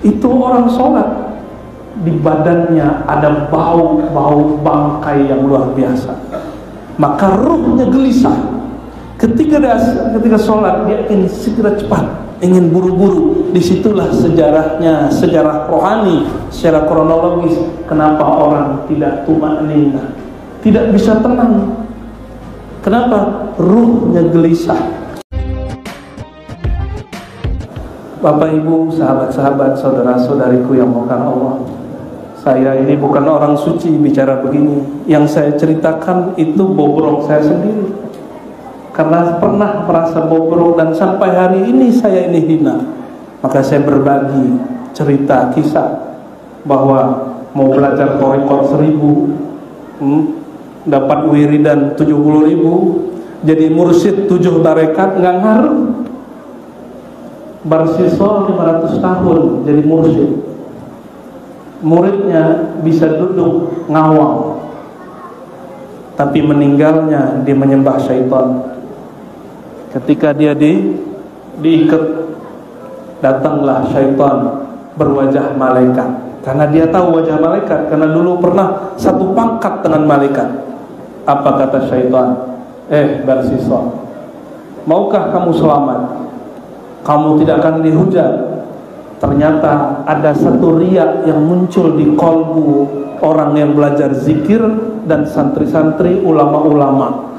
Itu orang sholat, di badannya ada bau bangkai yang luar biasa, maka ruhnya gelisah. Ketika sholat dia ingin segera cepat, ingin buru-buru. Disitulah sejarahnya, sejarah rohani, secara kronologis, kenapa orang tidak tumanina, tidak bisa tenang. Kenapa? Ruhnya gelisah. Bapak Ibu, sahabat-sahabat, saudara-saudariku yang mohon Allah, saya ini bukan orang suci bicara begini. Yang saya ceritakan itu bobrok saya sendiri, karena pernah merasa bobrok dan sampai hari ini saya ini hina. Maka saya berbagi cerita kisah bahwa mau belajar Thariqat 1000, dapat wiridan 70.000, jadi mursyid 7 tarekat nggak ngaruh. Barsisol 500 tahun jadi mursyid, muridnya bisa duduk ngawang, tapi meninggalnya dia menyembah syaitan. Ketika dia diikat, datanglah syaitan berwajah malaikat, karena dia tahu wajah malaikat, karena dulu pernah satu pangkat dengan malaikat. Apa kata syaitan? Barsisol, maukah kamu selamat? Kamu tidak akan dihujat. Ternyata ada satu riya yang muncul di kolbu orang yang belajar zikir dan santri-santri, ulama-ulama.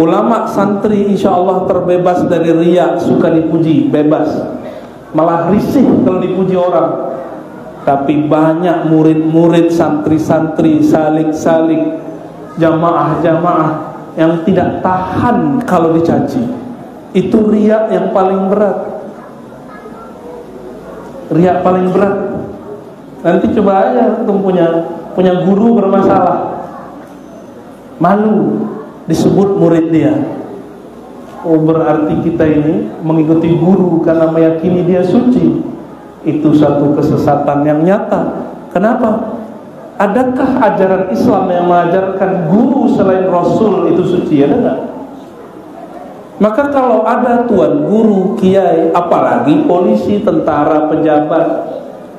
Ulama santri insya Allah terbebas dari riya, suka dipuji, bebas. Malah risih kalau dipuji orang. Tapi banyak murid-murid, santri-santri, salik-salik, jamaah-jamaah yang tidak tahan kalau dicaci. Itu riya yang paling berat. Riya paling berat. Nanti coba aja punya guru bermasalah, malu disebut murid dia. Oh, berarti kita ini mengikuti guru karena meyakini dia suci. Itu satu kesesatan yang nyata. Kenapa? Adakah ajaran Islam yang mengajarkan guru selain Rasul itu suci? Ada nggak? Maka kalau ada tuan guru, kiai, apalagi polisi, tentara, pejabat,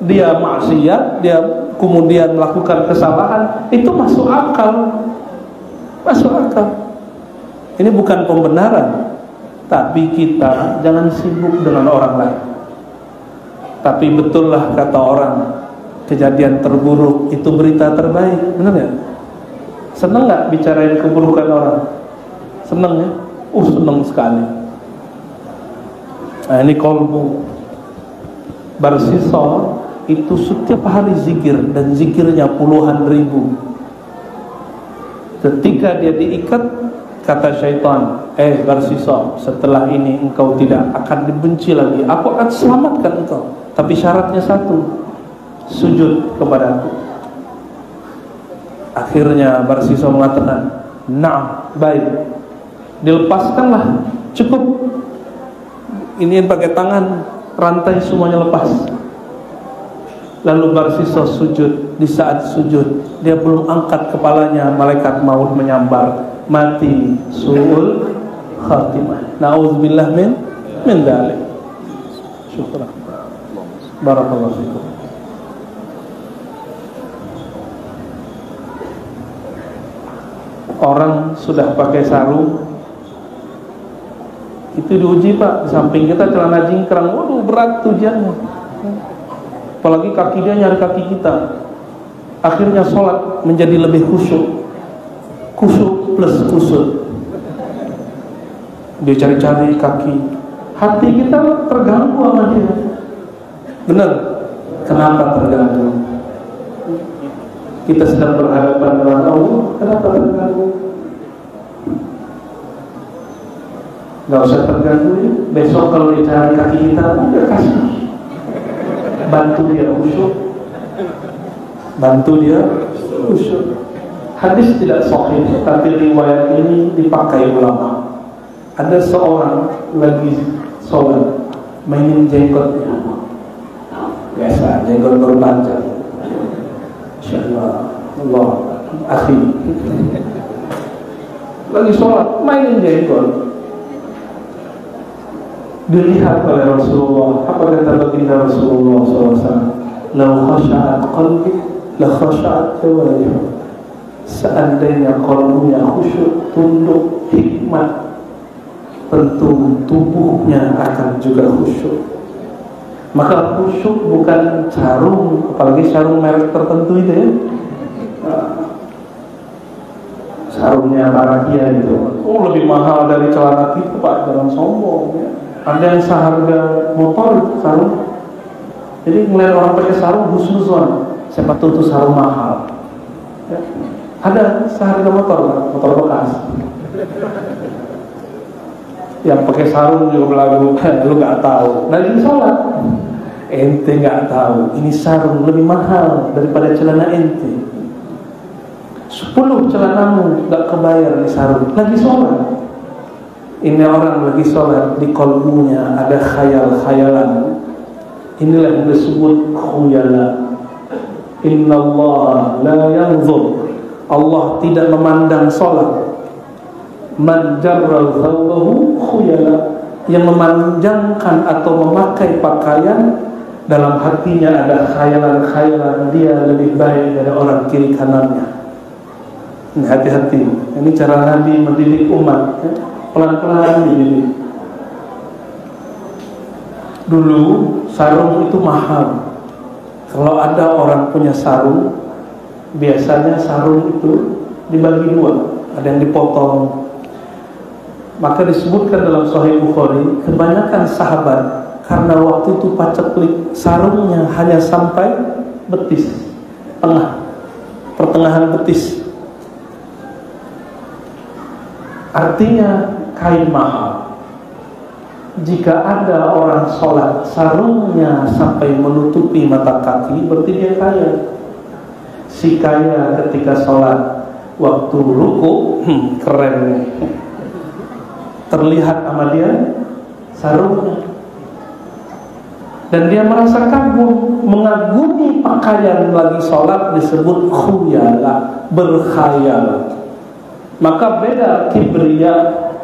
dia maksiat, dia kemudian melakukan kesalahan, itu masuk akal. Masuk akal. Ini bukan pembenaran, tapi kita jangan sibuk dengan orang lain. Tapi betullah kata orang, kejadian terburuk itu berita terbaik. Benar ya? Senang nggak bicarain keburukan orang? Senang ya? Senang sekali. Nah, ini kolbu Barsisol itu setiap hari zikir, dan zikirnya puluhan ribu. Ketika dia diikat, kata syaitan, Barsisol, setelah ini engkau tidak akan dibenci lagi, aku akan selamatkan engkau, tapi syaratnya satu, sujud kepadaku. Akhirnya Barsisol mengatakan, "Na'am, baik." Dilepaskanlah, cukup. Ini pakai tangan, rantai semuanya lepas. Lalu Barsisol sujud. Di saat sujud, dia belum angkat kepalanya, malaikat maut menyambar, mati su'ul khatimah. Na'udzubillah min dzalik. Syukran. Barakallahu fikum. Orang sudah pakai sarung, itu diuji Pak, di samping kita celana jingkrang, waduh berat ujiannya. Apalagi kaki dia nyari kaki kita. Akhirnya sholat menjadi lebih khusyuk. Khusyuk plus kusut. Dia cari-cari kaki. Hati kita terganggu sama dia. Benar? Kenapa terganggu? Kita sedang berhadapan dengan Allah, kenapa terganggu? Gak usah terganggu ya. Besok kalau dicari kaki kita, udah kasih, bantu dia khusyuk, bantu dia khusyuk. Hadis tidak sahih, tapi riwayat ini dipakai ulama. Ada seorang lagi sholat, mainin jenggotnya, biasa jenggot berpanjang. Insyaallah, Allah, akhi, lagi sholat, mainin jenggot. Dilihat oleh Rasulullah. Apa kata baginda Rasulullah SAW? "Lau khasha'at qalbi la khasha'at jawarih." Seandainya qalbunya khusyuk, tunduk, hikmat, tentu tubuhnya akan juga khusyuk. Maka khusyuk bukan sarung, apalagi sarung merek tertentu itu ya. Sarungnya Barakia itu, lebih mahal dari celana kita Pak, jangan sombong ya. Ada yang seharga motor sarung. Jadi ngeliat orang pakai sarung husnuzon, siapa tahu itu sarung mahal ya. Ada seharga motor bekas. Yang pakai sarung juga belagu, lu nggak tahu. Lagi sholat, ente nggak tahu. Ini sarung lebih mahal daripada celana ente. 10 celanamu nggak kebayar di sarung. Lagi sholat. Ini orang lagi sholat, di kolbunya ada khayal-khayalan. Inilah yang disebut khuyala. Inna Allah la yanzur. Allah tidak memandang sholat. Man jarral thawbahu khuyala, yang memanjangkan atau memakai pakaian dalam hatinya ada khayalan-khayalan dia lebih baik dari orang kiri kanannya. Ini hati-hati. Ini cara Nabi mendidik umat ya. Pelan-pelan dididik. Dulu sarung itu mahal. Kalau ada orang punya sarung, biasanya sarung itu dibagi dua, ada yang dipotong. Maka disebutkan dalam Sahih Bukhari, kebanyakan sahabat karena waktu itu paceklik, sarungnya hanya sampai betis, pertengahan betis. Artinya kain mahal. Jika ada orang sholat sarungnya sampai menutupi mata kaki, berarti dia kaya. Si kaya ketika sholat waktu ruku, keren nih, terlihat sama dia sarungnya, dan dia merasa kagum, mengagumi pakaian lagi sholat, disebut khuyala, berkhayal. Maka beda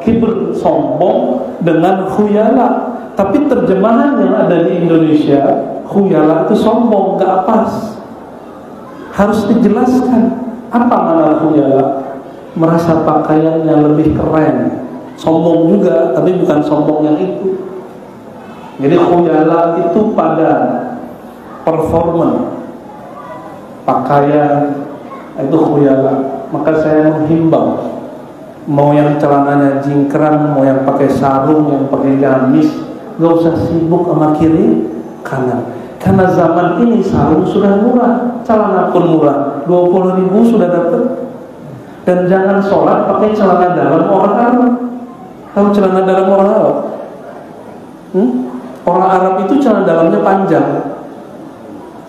kibr sombong dengan khuyala. Tapi terjemahan yang ada di Indonesia, khuyala itu sombong, gak pas. Harus dijelaskan apa makna khuyala. Merasa pakaiannya lebih keren, sombong juga, tapi bukan sombong yang itu. Jadi khuyala itu pada performan pakaian, itu khuyala. Maka saya menghimbau, mau yang celananya jingkran, mau yang pakai sarung, yang pakai gamis, gak usah sibuk sama kiri kanan. Karena zaman ini sarung sudah murah, celana pun murah, 20.000 sudah dapat. Dan jangan sholat pakai celana dalam orang Arab. Tahu celana dalam orang Arab? Orang Arab itu celana dalamnya panjang,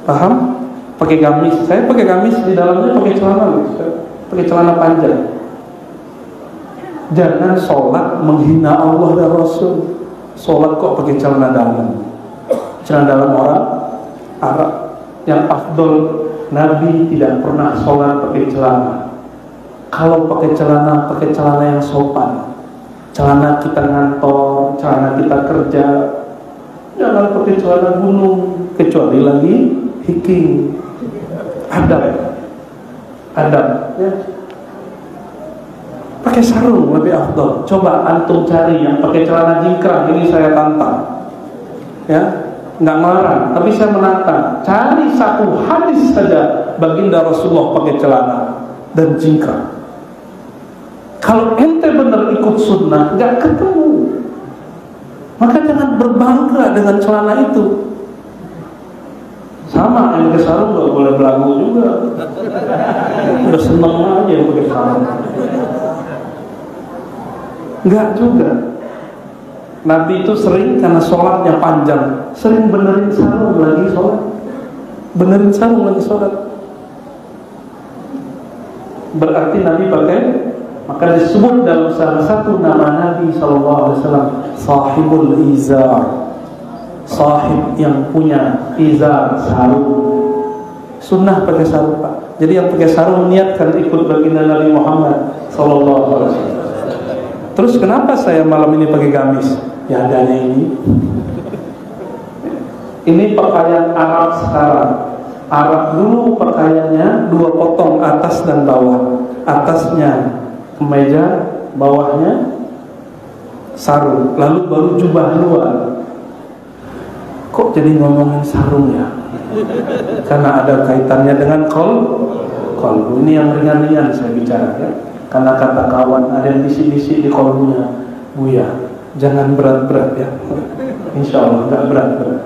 paham? Pakai gamis, saya pakai gamis, di dalamnya pakai celana panjang. Jangan sholat menghina Allah dan Rasul. Sholat kok pakai celana dalam? Celana dalam orang Arab. Yang afdol, Nabi tidak pernah sholat pakai celana. Kalau pakai celana yang sopan. Celana kita ngantor, celana kita kerja. Jangan pakai celana gunung, kecuali lagi hiking. Adab ya. Pakai sarung lebih afdol. Coba antum cari yang pakai celana jingkrang, ini saya tantang ya, nggak melarang, tapi saya menantang. Cari satu hadis saja baginda Rasulullah pakai celana dan jingkrang. Kalau ente benar ikut sunnah, nggak ketemu. Maka jangan berbangga dengan celana itu. Sama yang pakai sarung nggak boleh belagu juga. Udah seneng aja yang pakai sarung. Enggak juga. Nabi itu sering, karena sholatnya panjang, sering benerin sarung lagi sholat. Benerin sarung lagi sholat. Berarti Nabi pakai. Maka disebut dalam salah satu nama Nabi SAW, sahibul izar, sahib yang punya izar, sarung. Sunnah pakai sarung Pak. Jadi yang pakai sarung niatkan ikut baginda Nabi Muhammad SAW. Terus kenapa saya malam ini pakai gamis? Ya adanya ini. Ini pakaian Arab sekarang. Arab dulu pakaiannya 2 potong, atas dan bawah. Atasnya kemeja, bawahnya sarung, lalu baru jubah luar. Kok jadi ngomongin sarung ya? Karena ada kaitannya dengan kolbu. Ini yang ringan-ringan saya bicara ya. Karena kata kawan ada yang bisik-bisik di kolbunya, Buya, jangan berat-berat ya. Insya Allah nggak berat-berat.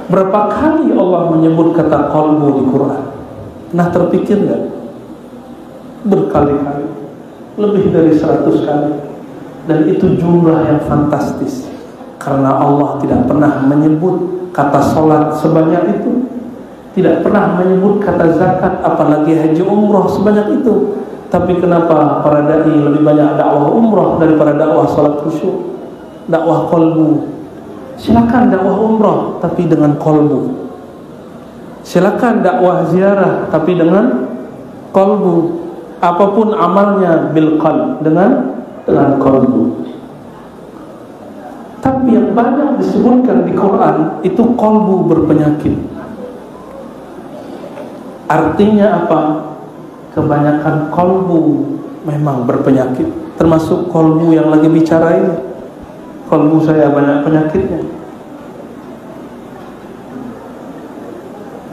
Berapa kali Allah menyebut kata kolbu di Quran? Nah, terpikir nggak? Berkali-kali, lebih dari 100 kali. Dan itu jumlah yang fantastis, karena Allah tidak pernah menyebut kata sholat sebanyak itu, tidak pernah menyebut kata zakat, apalagi haji umroh sebanyak itu. Tapi kenapa para dai lebih banyak dakwah umroh daripada dakwah sholat khusyuk, dakwah kolbu? Silakan dakwah umroh tapi dengan kolbu. Silakan dakwah ziarah tapi dengan kolbu. Apapun amalnya bil qalb, dengan kolbu. Tapi yang banyak disebutkan di Quran itu kolbu berpenyakit. Artinya apa? Kebanyakan kolbu memang berpenyakit. Termasuk kolbu yang lagi bicara ini. Kolbu saya banyak penyakitnya.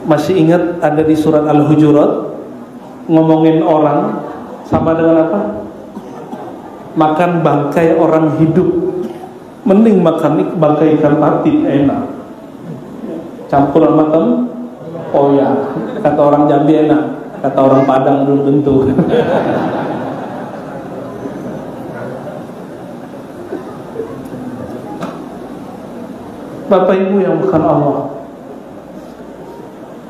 Masih ingat ada di surat Al-Hujurat, ngomongin orang sama dengan apa? Makan bangkai orang hidup. Mending makan bangkai ikan mati, enak. Campur sama tempoyak. Kata orang Jambi enak, kata orang Padang belum tentu. Bapak Ibu yang bukan Allah,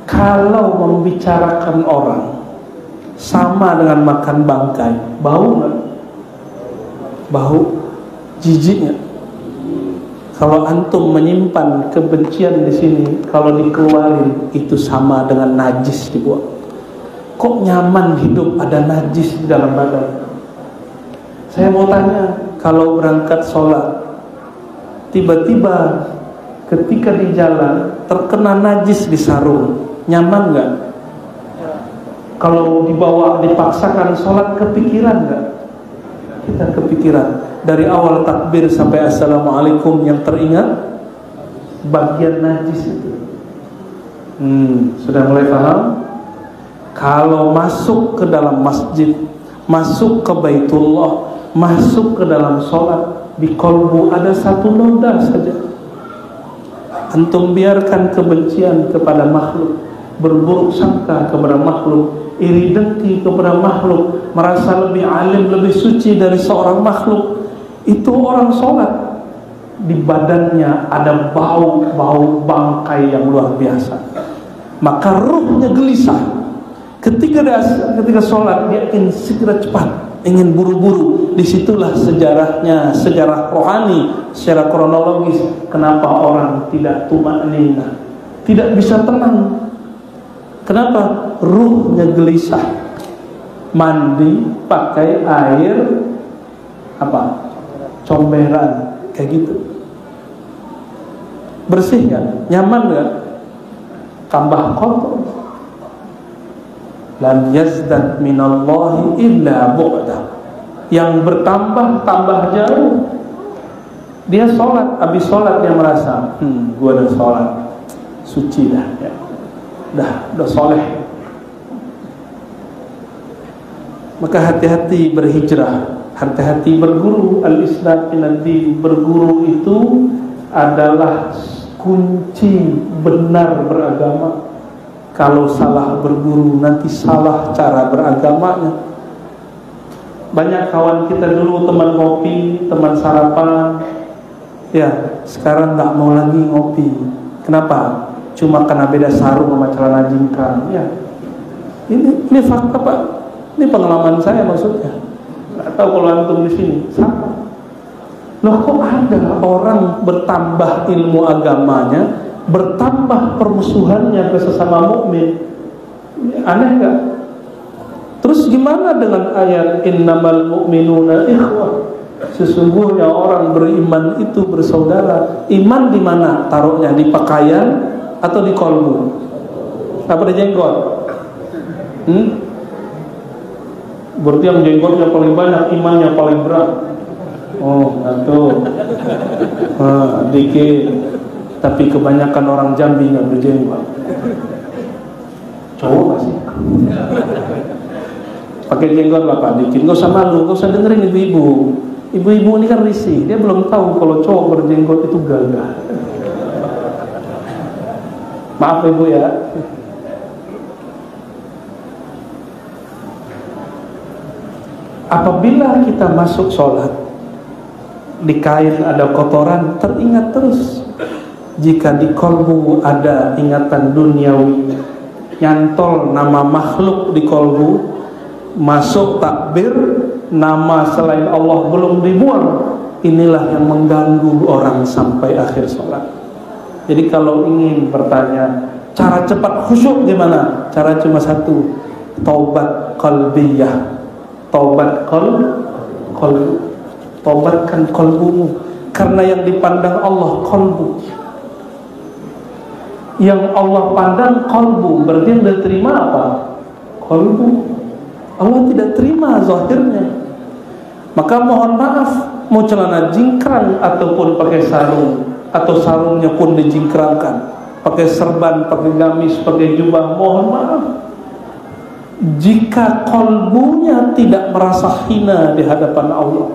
kalau membicarakan orang sama dengan makan bangkai, bau nggak? Bau, jijiknya. Kalau antum menyimpan kebencian di sini, kalau dikeluarin itu sama dengan najis dibuang. Kok nyaman hidup ada najis di dalam badan? Saya mau tanya, kalau berangkat sholat, tiba-tiba ketika di jalan terkena najis di sarung, nyaman nggak? Kalau dibawa dipaksakan sholat, kepikiran nggak? Kita kepikiran. Dari awal takbir sampai assalamualaikum yang teringat bagian najis itu. Sudah mulai paham? Kalau masuk ke dalam masjid, masuk ke Baitullah, masuk ke dalam sholat, di kolbu ada 1 noda saja. Antum biarkan kebencian kepada makhluk, berburuk sangka kepada makhluk, iri dengki kepada makhluk, merasa lebih alim, lebih suci dari seorang makhluk. Itu orang sholat, di badannya ada bau bangkai yang luar biasa, maka ruhnya gelisah. Ketika sholat, dia ingin segera cepat, ingin buru-buru. Disitulah sejarahnya, sejarah rohani, secara kronologis, kenapa orang tidak tumanina, tidak bisa tenang. Kenapa? Ruhnya gelisah. Mandi pakai air apa? Comberan, kayak gitu. Bersih nggak? Nyaman nggak? Tambah kotor. Lam yazdad minallahi illa bu'da. Yang bertambah tambah jauh. Dia sholat, habis sholat dia merasa, gua udah sholat, suci dah, ya. Udah soleh. Maka hati-hati berhijrah, hati-hati berguru. Al-Islam minad-din, berguru itu adalah kunci benar beragama. Kalau salah berguru, nanti salah cara beragamanya. Banyak kawan kita dulu teman ngopi, teman sarapan, ya sekarang nggak mau lagi ngopi. Kenapa? Cuma karena beda sarung sama celana jingkang. Ya, ini fakta Pak. Ini pengalaman saya maksudnya. Nggak tahu kalau antum di sini sama. Loh, kok ada orang bertambah ilmu agamanya, bertambah permusuhannya ke sesama mukmin? Aneh nggak? Terus gimana dengan ayat innamal mu'minuna ikhwah? Sesungguhnya orang beriman itu bersaudara. Iman di mana? Taruhnya di pakaian, atau di kolbu? Apa di jenggot? Berarti yang jenggotnya paling banyak, imannya paling berat. Oh, itu. Dikit. Tapi kebanyakan orang Jambi nggak berjenggot. Cowok nggak sih? Pakai jenggot lah Pak, dikit. Nggak usah malu, nggak usah dengerin ibu-ibu. Ibu-ibu ini kan risih. Dia belum tahu kalau cowok berjenggot itu gagah. Maaf ibu ya. Apabila kita masuk sholat, di kain ada kotoran, teringat terus. Jika di kolbu ada ingatan duniawi, nyantol nama makhluk di kolbu, masuk takbir, nama selain Allah belum dibuang, inilah yang mengganggu orang sampai akhir sholat. Jadi kalau ingin bertanya, cara cepat khusyuk gimana? Cara cuma satu, taubat qalbiyah. Taubat qalbu, taubatkan qalbumu, karena yang dipandang Allah qalbu. Yang Allah pandang qalbu, berarti yang diterima apa? Qalbu. Allah tidak terima zahirnya. Maka mohon maaf, mau celana jingkrang ataupun pakai sarung, atau sarungnya pun dijingkrangkan, pakai serban, pakai gamis, pakai jubah, mohon maaf, jika kolbunya tidak merasa hina di hadapan Allah,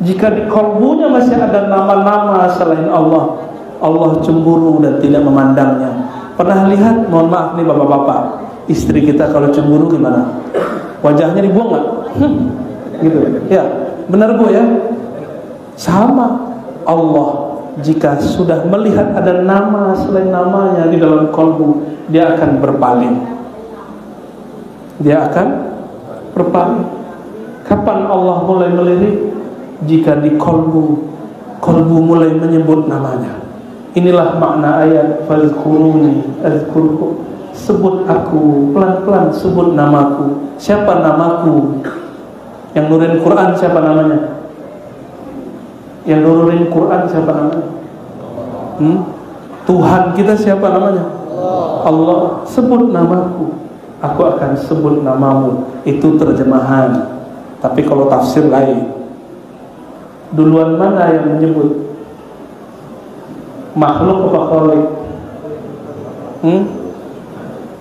jika di kolbunya masih ada nama-nama selain Allah, Allah cemburu dan tidak memandangnya. Pernah lihat, mohon maaf nih bapak-bapak, istri kita kalau cemburu gimana? Wajahnya dibuang nggak? Gitu ya, benar Bu ya. Sama Allah, jika sudah melihat ada nama selain namanya di dalam kolbu, dia akan berpaling. Dia akan berpaling. Kapan Allah mulai melirik? Jika di kolbu mulai menyebut namanya. Inilah makna ayat fazkuruni azkurkum. Sebut aku, pelan-pelan sebut namaku. Siapa namaku? Yang nurunin Quran siapa namanya? Yang nurunin Quran siapa namanya? Tuhan kita siapa namanya? Allah. Sebut namaku, aku akan sebut namamu. Itu terjemahan. Tapi kalau tafsir lain. Duluan mana yang menyebut? Makhluk apa khalik?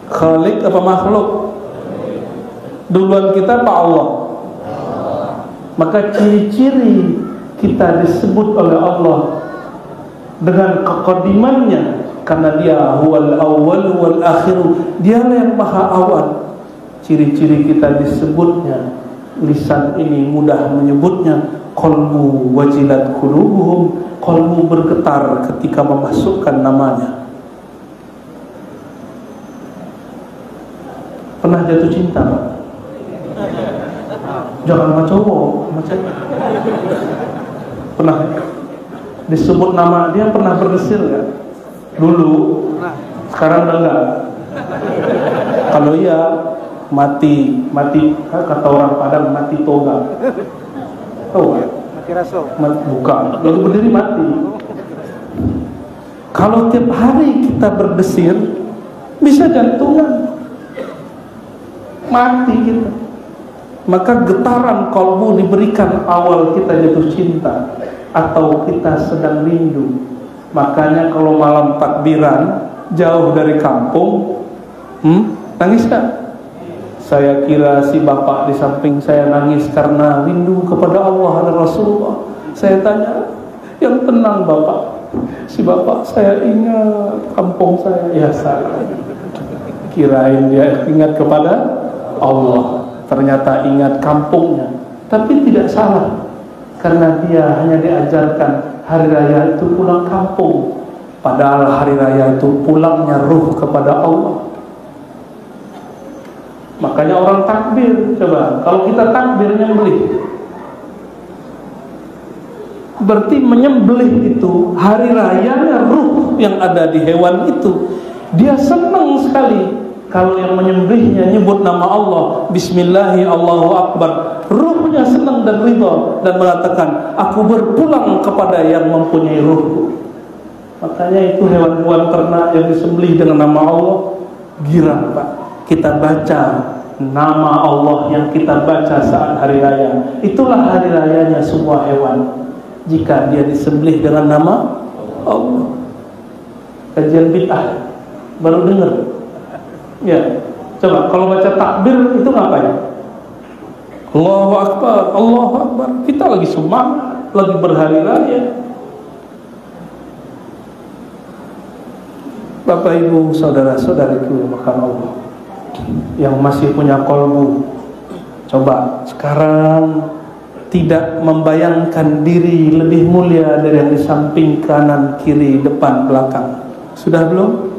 Khalik apa makhluk? Duluan kita apa Allah? Maka ciri-ciri kita disebut oleh Allah dengan kekodimannya, karena dia huwal awwal wal akhir, dialah yang maha awal. Ciri-ciri kita disebutnya, lisan ini mudah menyebutnya, qalbu wajilat qulubuhum, qalbu bergetar ketika memasukkan namanya. Pernah jatuh cinta Pak? Jangan sama cowok, sama cewek. Pernah disebut nama dia, pernah berdesir nggak? Dulu, sekarang udah enggak. Kalau iya, mati kata orang Padang, mati toga. Tahu ya? Mati raso. Bukan, lalu berdiri mati. Kalau tiap hari kita berdesir, bisa jantungan, mati kita. Maka getaran kolbu diberikan awal kita jatuh cinta atau kita sedang rindu. Makanya kalau malam takbiran jauh dari kampung, nangis kan? Saya kira si bapak di samping saya nangis karena rindu kepada Allah dan Rasulullah. Saya tanya, yang tenang bapak. Si bapak, saya ingat kampung saya. Ya salah. Kirain dia ingat kepada Allah, ternyata ingat kampungnya. Tapi tidak salah, karena dia hanya diajarkan hari raya itu pulang kampung, padahal hari raya itu pulangnya ruh kepada Allah. Makanya orang takbir, coba kalau kita takbir nyembelih, berarti menyembelih itu hari rayanya ruh yang ada di hewan itu. Dia senang sekali kalau yang menyembelihnya nyebut nama Allah, Bismillahi Allahu Akbar. Ruhnya senang dan ridha dan mengatakan, aku berpulang kepada yang mempunyai ruhku. Makanya itu hewan-hewan ternak yang disembelih dengan nama Allah girang, Pak. Kita baca nama Allah yang kita baca saat hari raya. Itulah hari rayanya semua hewan, jika dia disembelih dengan nama Allah. Kajian bid'ah baru dengar. Ya, coba kalau baca takbir itu ngapain? Allahu Akbar, Allahu Akbar. Kita lagi semangat, lagi berhari raya. Bapak Ibu, saudara-saudariku makan Allah yang masih punya kolbu, coba sekarang tidak membayangkan diri lebih mulia dari yang di samping, kanan, kiri, depan, belakang. Sudah belum?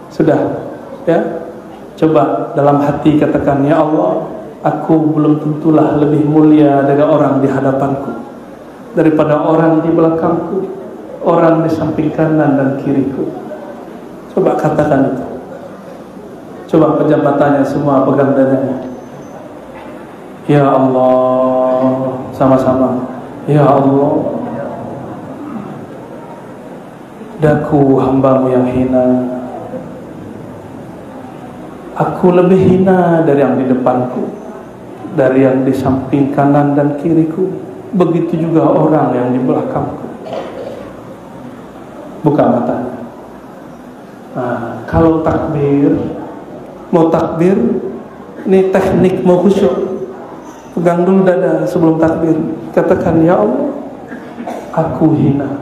Sudah, ya. Coba dalam hati katakan, ya Allah, aku belum tentulah lebih mulia dari orang di hadapanku, daripada orang di belakangku, orang di samping kanan dan kiriku. Coba katakan itu. Coba pejabatannya semua pegang dadanya. Ya Allah, sama-sama. Ya Allah, daku hambamu yang hina. Aku lebih hina dari yang di depanku, dari yang di samping kanan dan kiriku. Begitu juga orang yang di belakangku. Buka matanya. Nah, kalau takbir, mau takbir, ini teknik mau khusyuk. Pegang dulu dada sebelum takbir. Katakan, ya Allah, aku hina,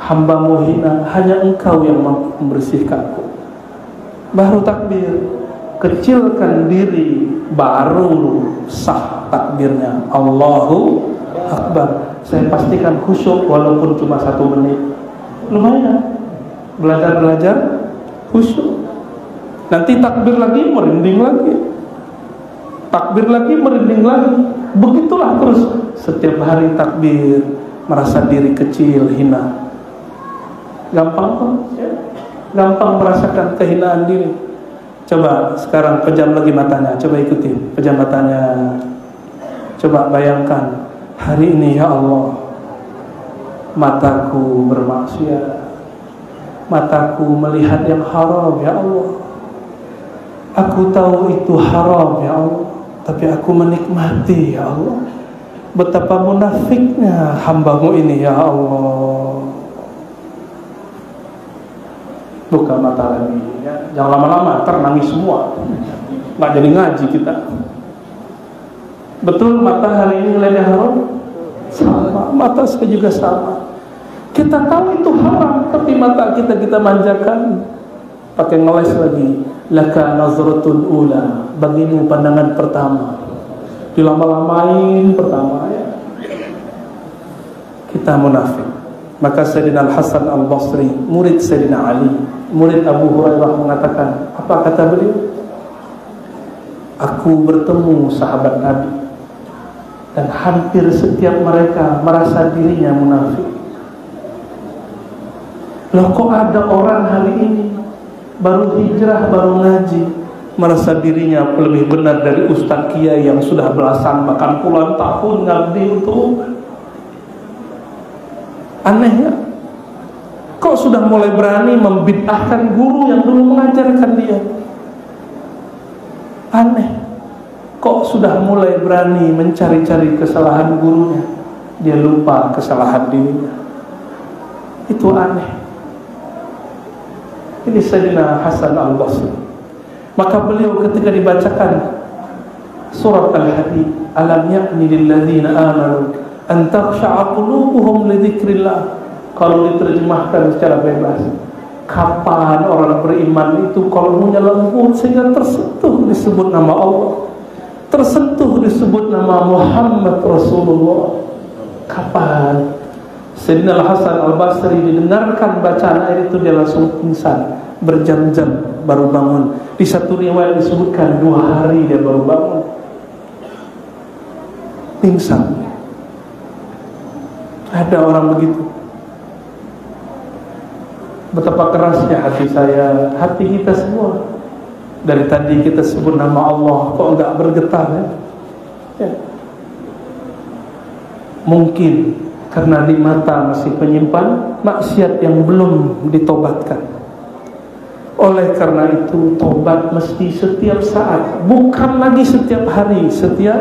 hambamu hina, hanya engkau yang mampu membersihkanku. Baru takbir, kecilkan diri, baru sah takbirnya. Allahu Akbar. Saya pastikan khusyuk walaupun cuma 1 menit. Lumayan. Belajar khusyuk. Nanti takbir lagi, merinding lagi. Takbir lagi, merinding lagi. Begitulah terus. Setiap hari takbir, merasa diri kecil, hina. Gampang kok, ya? Gampang merasakan kehinaan diri. Coba sekarang pejam lagi matanya. Coba ikuti, pejam matanya. Coba bayangkan, hari ini ya Allah, mataku bermaksiat, mataku melihat yang haram ya Allah. Aku tahu itu haram ya Allah, tapi aku menikmati ya Allah. Betapa munafiknya hambamu ini ya Allah. Buka mata lagi ya. Jangan lama-lama, ntar nangis semua, nggak jadi ngaji kita. Betul mata hari ini ngeliatnya haram? Sama, mata saya juga sama. Kita tahu itu haram, tapi mata kita manjakan. Pakai ngeles lagi. Laka nazratul ula, bagimu pandangan pertama. Dilama-lamain pertama ya. Kita munafik. Maka Sayyidina Al-Hasan Al-Basri, murid Sayyidina Ali, murid Abu Hurairah, mengatakan, apa kata beliau? Aku bertemu sahabat Nabi, dan hampir setiap mereka merasa dirinya munafik. Loh, kok ada orang hari ini baru hijrah, baru ngaji, merasa dirinya lebih benar dari Ustaz Kiai yang sudah belasan bahkan puluhan tahun ngabdi untuk. Aneh ya? Kok sudah mulai berani membid'ahkan guru yang dulu mengajarkan dia? Aneh. Kok sudah mulai berani mencari-cari kesalahan gurunya? Dia lupa kesalahan dirinya. Itu aneh. Ini Sayyidina Hasan Al-Basri. Maka beliau ketika dibacakan surat Al-Hadid, alam ya'ni lilladzina amanu an takhsha'a qulubuhum li dzikrillah. Kalau diterjemahkan secara bebas, kapan orang beriman itu kalbunya lembut sehingga tersentuh disebut nama Allah, tersentuh disebut nama Muhammad Rasulullah? Kapan? Sayyidina Al-Hasan Al-Basri didengarkan bacaan ayat itu, dia langsung pingsan, berjam-jam baru bangun. Di satu riwayat disebutkan 2 hari dia baru bangun, pingsan. Ada orang begitu. Betapa kerasnya hati saya, hati kita semua. Dari tadi kita sebut nama Allah, kok enggak bergetar ya? Ya. Mungkin Karena di mata masih penyimpan maksiat yang belum ditobatkan. Oleh karena itu tobat mesti setiap saat, bukan lagi setiap hari, setiap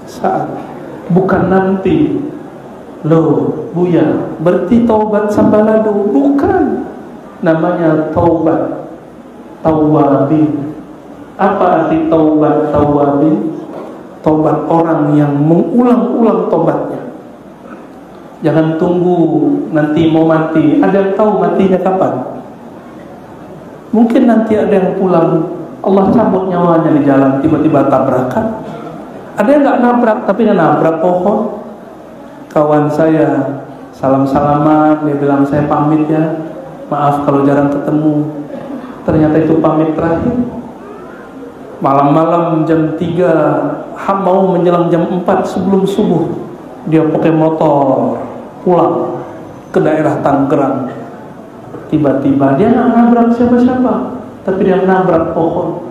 saat. Bukan nanti, loh Buya berarti taubat sambalado. Bukan, namanya taubat tawabin. Apa arti taubat tawabin? Taubat orang yang mengulang-ulang taubatnya. Jangan tunggu nanti mau mati. Ada yang tahu matinya kapan? Mungkin nanti ada yang pulang, Allah cabut nyawanya di jalan, tiba-tiba tabrakan. Ada yang gak nabrak, tapi dia nabrak pohon. Kawan saya salam-salaman, dia bilang saya pamit ya, maaf kalau jarang ketemu. Ternyata itu pamit terakhir. Malam-malam jam 3, mau menjelang jam 4 sebelum subuh, dia pakai motor pulang ke daerah Tangerang. Tiba-tiba dia nggak nabrak siapa-siapa, tapi dia nabrak pohon.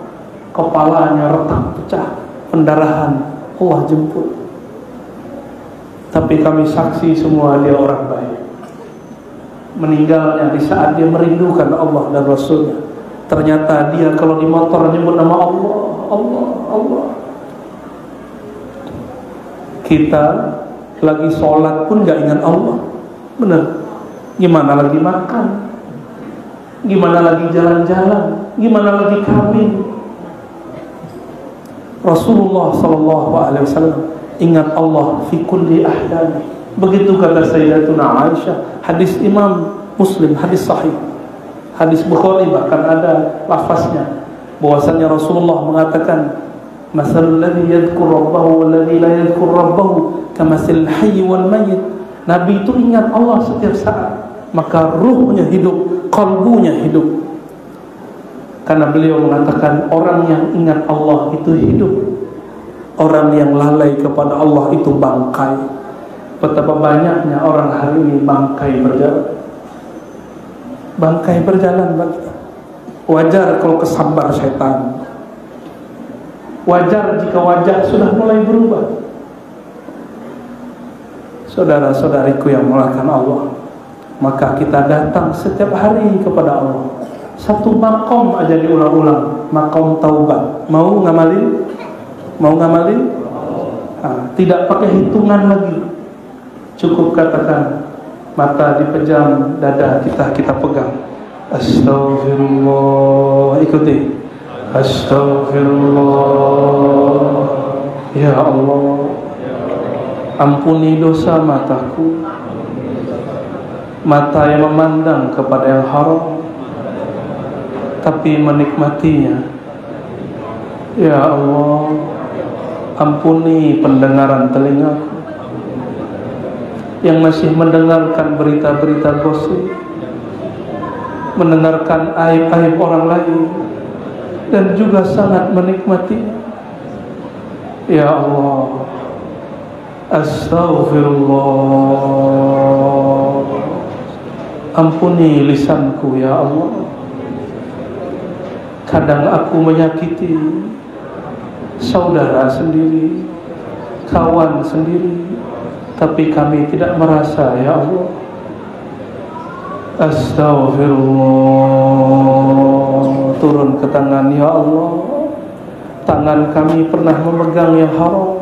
Kepalanya retak pecah, pendarahan. Allah jemput. Tapi kami saksi semua dia orang baik. Meninggalnya di saat dia merindukan Allah dan Rasulnya. Ternyata dia kalau di motor nyebut nama Allah, Allah, Allah. Kita lagi sholat pun gak ingat Allah. Benar. Gimana lagi makan? Gimana lagi jalan-jalan? Gimana lagi kawin? Rasulullah SAW ingat Allah fi kulli ahdan. Begitu kata Sayyidatuna Aisyah. Hadis Imam Muslim, hadis sahih, hadis Bukhari bahkan ada lafaznya bahwasanya Rasulullah mengatakan, masalul ladzi yadhkur rabbahu wal ladzi la yadhkur rabbahu kamasil hayy wal mayyit. Nabi itu ingat Allah setiap saat, maka ruhnya hidup, kalbunya hidup. Karena beliau mengatakan orang yang ingat Allah itu hidup, orang yang lalai kepada Allah itu bangkai. Betapa banyaknya orang hari ini bangkai berjalan. Bangkai berjalan bagi. Wajar kalau kesambar setan. Wajar jika wajah sudah mulai berubah. Saudara-saudariku yang mulakan Allah, maka kita datang setiap hari kepada Allah. Satu makom aja diulang-ulang, makom taubat. Mau ngamalin? Mau ngamalin? Tidak pakai hitungan lagi. Cukup katakan, mata dipejam, dada kita pegang. Astaghfirullah. Ikuti. Astaghfirullah. Ya Allah, ampuni dosa mataku, mata yang memandang kepada yang haram tapi menikmatinya. Ya Allah, ampuni pendengaran telingaku yang masih mendengarkan berita-berita gosip, mendengarkan aib-aib orang lain, dan juga sangat menikmatinya. Ya Allah, astaghfirullah. Ampuni lisanku ya Allah. Kadang aku menyakiti saudara sendiri, kawan sendiri, tapi kami tidak merasa ya Allah. Astaghfirullah. Turun ke tangan ya Allah. Tangan kami pernah memegang yang haram,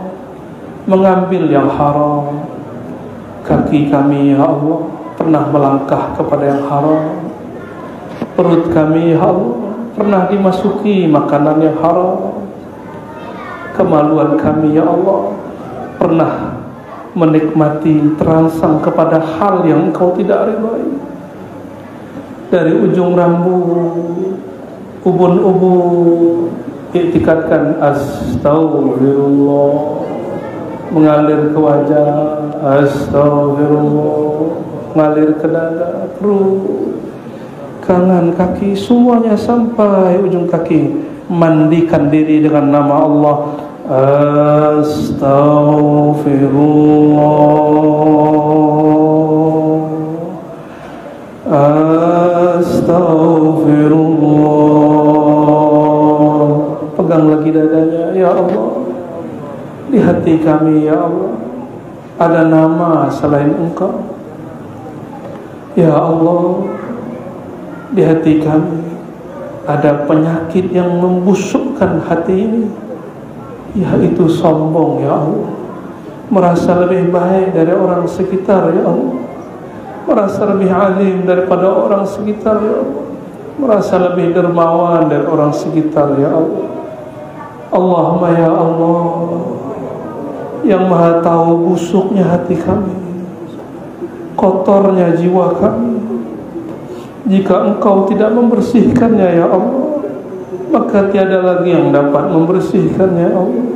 mengambil yang haram. Kaki kami ya Allah pernah melangkah kepada yang haram. Perut kami ya Allah pernah dimasuki makanan yang haram. Kemaluan kami ya Allah pernah menikmati, terangsang kepada hal yang Engkau tidak ridhai. Dari ujung rambut, ubun-ubun, iktikadkan astagfirullah, mengalir ke wajah, astagfirullah, mengalir ke dada, perut, tangan, kaki, semuanya sampai ujung kaki. Mandikan diri dengan nama Allah. Astaghfirullah, astaghfirullah. Pegang lagi dadanya ya Allah. Di hati kami ya Allah ada nama selain Engkau. Ya Allah, di hati kami ada penyakit yang membusukkan hati ini, yaitu sombong. Ya Allah, merasa lebih baik dari orang sekitar. Ya Allah, merasa lebih alim daripada orang sekitar. Ya Allah, merasa lebih dermawan dari orang sekitar. Ya Allah, Allahumma ya Allah, yang maha tahu busuknya hati kami, kotornya jiwa kami. Jika Engkau tidak membersihkannya ya Allah, maka tiada lagi yang dapat membersihkannya ya Allah.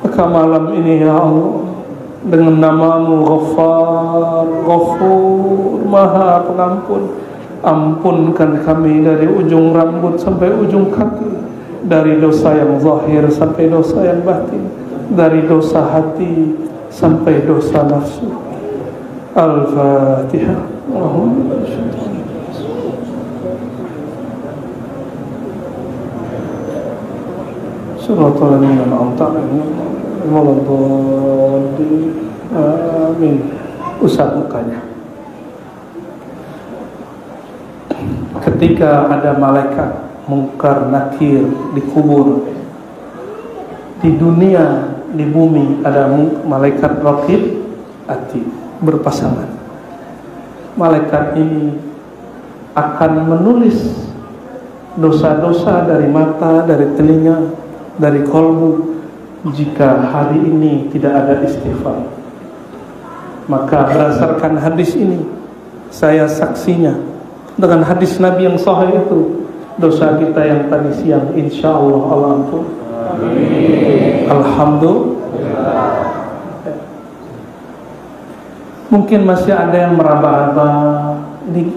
Maka malam ini ya Allah, dengan nama-Mu Ghaffar, Ghafur, Maha Pengampun, ampunkan kami dari ujung rambut sampai ujung kaki, dari dosa yang zahir sampai dosa yang batin, dari dosa hati sampai dosa nafsu. Al-Fatihah. Allahumma Suratul Al-An'am Amin. Usap mukanya. Ketika ada malaikat Munkar Nakir dikubur, di dunia, di bumi ada malaikat Raqib Atid berpasangan. Malaikat ini akan menulis dosa-dosa dari mata, dari telinga, dari kolbu. Jika hari ini tidak ada istighfar, maka berdasarkan hadis ini, saya saksinya dengan hadis Nabi yang sahih itu, dosa kita yang tadi siang insya Allah Allah ampun. Alhamdulillah. Mungkin masih ada yang meraba-raba,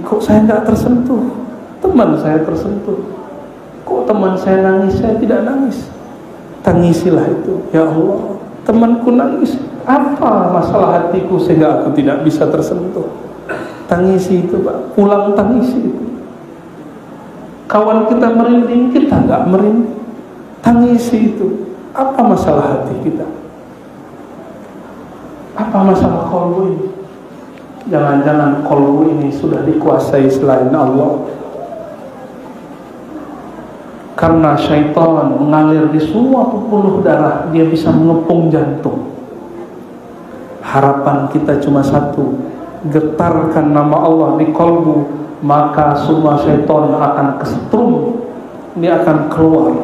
kok saya nggak tersentuh, teman saya tersentuh, kok teman saya nangis, saya tidak nangis. Tangisilah itu, ya Allah, temanku nangis, apa masalah hatiku sehingga aku tidak bisa tersentuh? Tangisi itu Pak, pulang tangisi itu. Kawan kita merinding, kita nggak merinding, tangisi itu. Apa masalah hati kita? Apa masalah kolbu ini? Jangan-jangan kolbu ini sudah dikuasai selain Allah. Karena syaitan mengalir di semua pembuluh darah, dia bisa mengepung jantung. Harapan kita cuma satu, getarkan nama Allah di kolbu, maka semua syaitan akan kesetrum, dia akan keluar.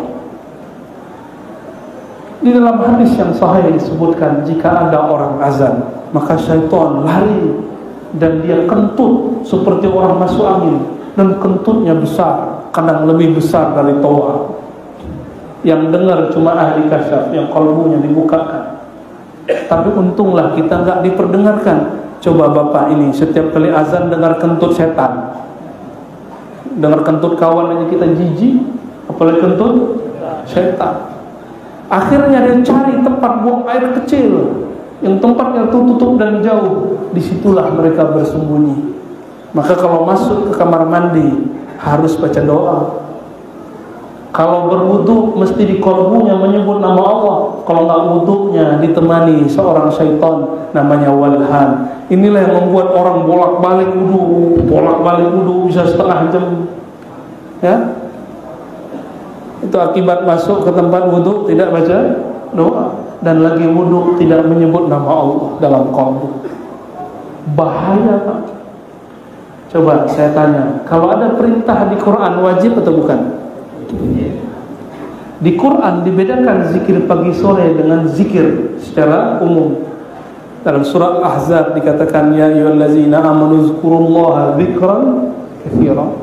Di dalam hadis yang sahih disebutkan, jika ada orang azan, maka syaitan lari dan dia kentut seperti orang masuk angin, dan kentutnya besar, kadang lebih besar dari toa. Yang dengar cuma ahli kasyaf, yang kalbunya dibukakan. Tapi untunglah kita nggak diperdengarkan. Coba Bapak ini setiap kali azan dengar kentut setan, dengar kentut kawan aja kita jijik, apalagi kentut setan. Akhirnya dia cari tempat buang air kecil, yang tempatnya tutup dan jauh. Disitulah mereka bersembunyi. Maka kalau masuk ke kamar mandi harus baca doa. Kalau berwudu mesti di kolbunya menyebut nama Allah. Kalau nggak wudunya ditemani seorang syaitan namanya walhan. Inilah yang membuat orang bolak-balik wudu bisa setengah jam. Ya, itu akibat masuk ke tempat wudu tidak baca doa, dan lagi wudu tidak menyebut nama Allah dalam kolbu. Bahaya Pak. Coba saya tanya, kalau ada perintah di Quran wajib atau bukan? Di Quran dibedakan zikir pagi sore dengan zikir secara umum. Dalam surat Ahzab dikatakan, ya ayyuhallazina amanu zkurullaha dzikran katsiran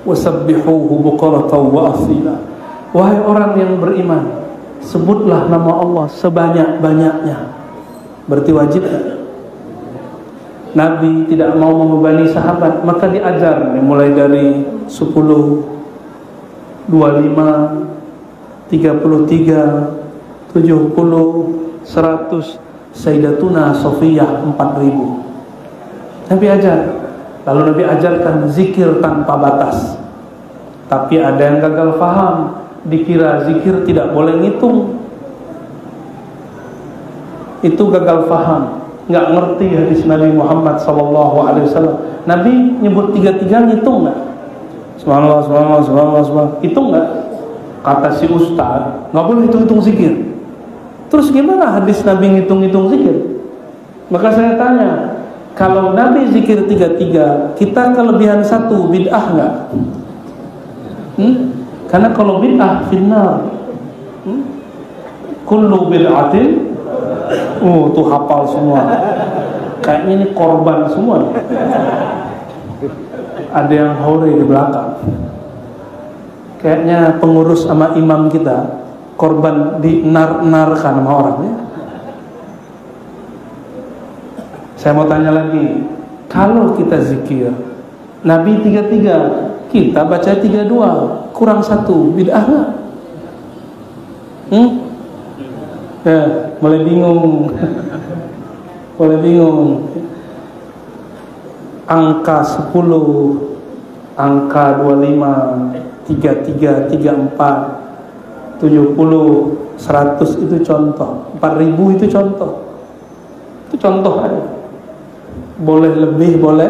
wasabbihuhu bukratan wa asila. Wahai orang yang beriman, sebutlah nama Allah sebanyak-banyaknya. Berarti wajib tak? Nabi tidak mau membebani sahabat, maka diajar mulai dari 10, 25, 33, 70, 100. Sayyidatuna Sofiyah 4000. Nabi ajar. Lalu Nabi ajarkan zikir tanpa batas. Tapi ada yang gagal paham, dikira zikir tidak boleh ngitung. itu gagal paham, nggak ngerti hadis Nabi Muhammad SAW. Nabi nyebut tiga-tiga, ngitung nggak? Subhanallah, subhanallah, subhanallah, subhanallah. Hitung nggak? Kata si ustaz, nggak boleh hitung-hitung zikir. Terus gimana hadis Nabi ngitung-hitung zikir? Maka saya tanya, kalau Nabi zikir tiga-tiga, kita kelebihan satu, bid'ah nggak? Karena kalau bid'ah finnar. Kullu bid'atin, tuh hafal semua. Kayaknya ini korban semua. Ada yang hore di belakang. Kayaknya pengurus sama imam kita korban dinar-narkan sama orangnya. Saya mau tanya lagi, kalau kita zikir Nabi 33, kita baca 32, kurang 1, bid'ah nggak? Ya, mulai bingung. Mulai bingung. Angka 10, angka 25, 33, 34, 70, 100 itu contoh. 4000 itu contoh. Itu contoh aja. Boleh lebih, boleh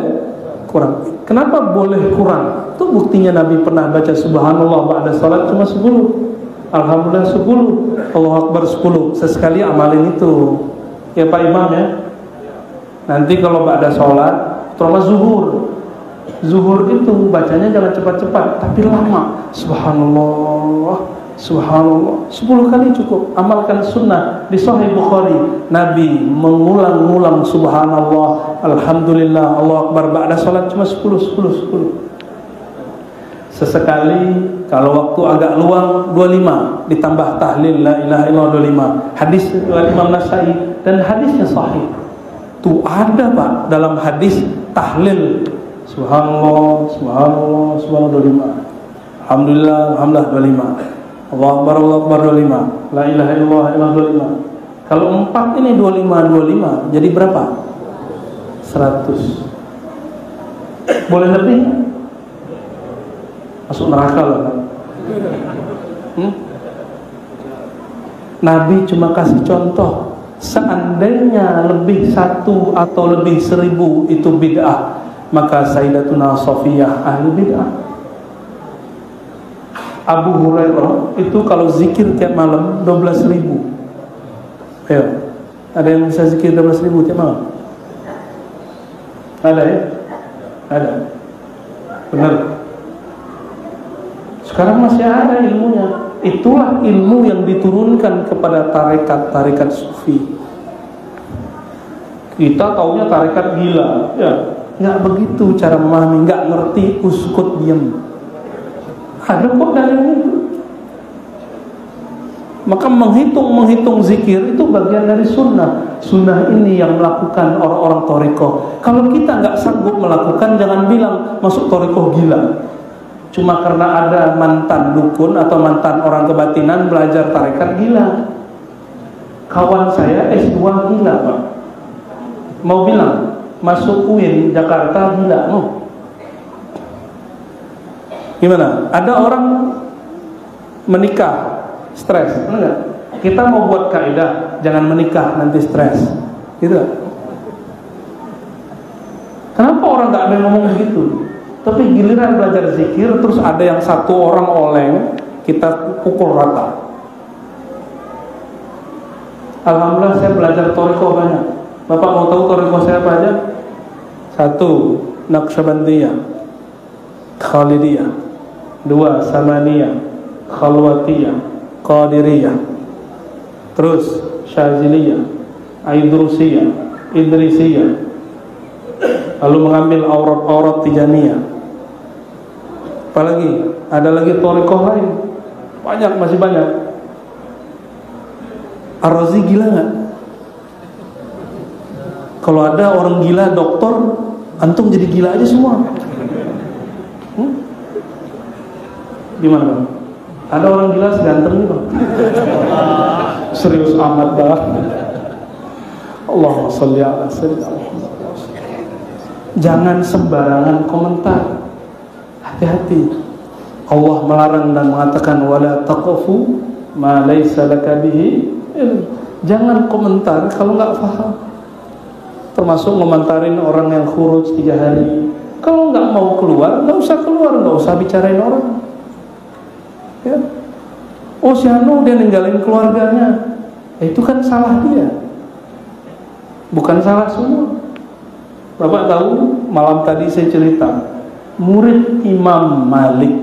kurang. Kenapa boleh kurang? Itu buktinya Nabi pernah baca subhanallah ba'da salat cuma 10. Alhamdulillah 10, Allahu Akbar 10. Sesekali amalin itu. Ya Pak Imam ya. Nanti kalau ba'da salat, terutama zuhur itu bacanya jangan cepat-cepat, tapi lama. Subhanallah, subhanallah, 10 kali cukup. Amalkan sunnah di Sahih Bukhari. Nabi mengulang-ulang subhanallah, alhamdulillah, Allahu Akbar ba'da salat cuma 10. Sesekali kalau waktu agak luang 25, ditambah tahlil la ilaha illallah 25. Hadis Imam Nasai dan hadisnya sahih. Tuh ada Pak dalam hadis tahlil subhanallah, subhanallah, subhanallah 25. Alhamdulillah, alhamdulillah 25. Allahu Akbar, Allahu Akbar 25. La ilaha illallah 25. Kalau 4 ini 25, jadi berapa? 100. Boleh lebih? Masuk neraka lah kan? Nabi cuma kasih contoh. Seandainya lebih 1 atau lebih 1000 itu bid'ah, maka Sayyidatuna Safiyah ahli bid'ah. Abu Hurairah itu kalau zikir tiap malam 12.000. Ayo, ada yang bisa zikir 12.000 tiap malam? Ada ya? Ada. Benar. Sekarang masih ada ilmunya. Itulah ilmu yang diturunkan kepada tarekat-tarekat sufi. Kita taunya tarekat gila, ya nggak begitu cara memahami, nggak ngerti, uskut diam. Ada kok dalilnya itu. Maka menghitung zikir itu bagian dari sunnah. Sunnah ini yang melakukan orang-orang tarekat. Kalau kita nggak sanggup melakukan, jangan bilang masuk tarekat gila. Cuma karena ada mantan dukun atau mantan orang kebatinan belajar tarekat gila. Kawan saya S2 gila Pak. Mau bilang masuk UIN Jakarta gila. Gimana? Ada orang menikah stres, enggak? Kita mau buat kaidah jangan menikah nanti stres, gitu. Kenapa orang nggak ada yang ngomong begitu? Tapi giliran belajar zikir, terus ada yang satu orang oleng, kita pukul rata. Alhamdulillah saya belajar thariqah banyak. Bapak mau tahu thariqah saya apa aja? 1. Naqsyabandiyah, Khalidiyah. 2. Samaniyah, Khalwatiyah, Qadiriyah. Terus Syaziliyah, Aidrusiyah, Idrisiyah. Lalu mengambil aurat-aurat Tijaniyah. Apalagi ada lagi thariqah lain, banyak, masih banyak. Ar-Razi gila nggak? Kalau ada orang gila dokter, antum jadi gila aja semua. Gimana Bang? Ada orang gila seganteng nih Bang? Serius amat dah. Allahumma sholli ala sayyidina Muhammad. Jangan sembarangan komentar. Hati-hati. Allah melarang dan mengatakan wala taqfu ma laysa laka bihi ilm. Jangan komentar kalau nggak paham. Termasuk ngomentarin orang yang khuruj 3 hari. Kalau nggak mau keluar, nggak usah keluar, nggak usah bicarain orang. Ya. Oh si Anu dia ninggalin keluarganya, itu kan salah dia, bukan salah semua. Bapak tahu malam tadi saya cerita, murid Imam Malik,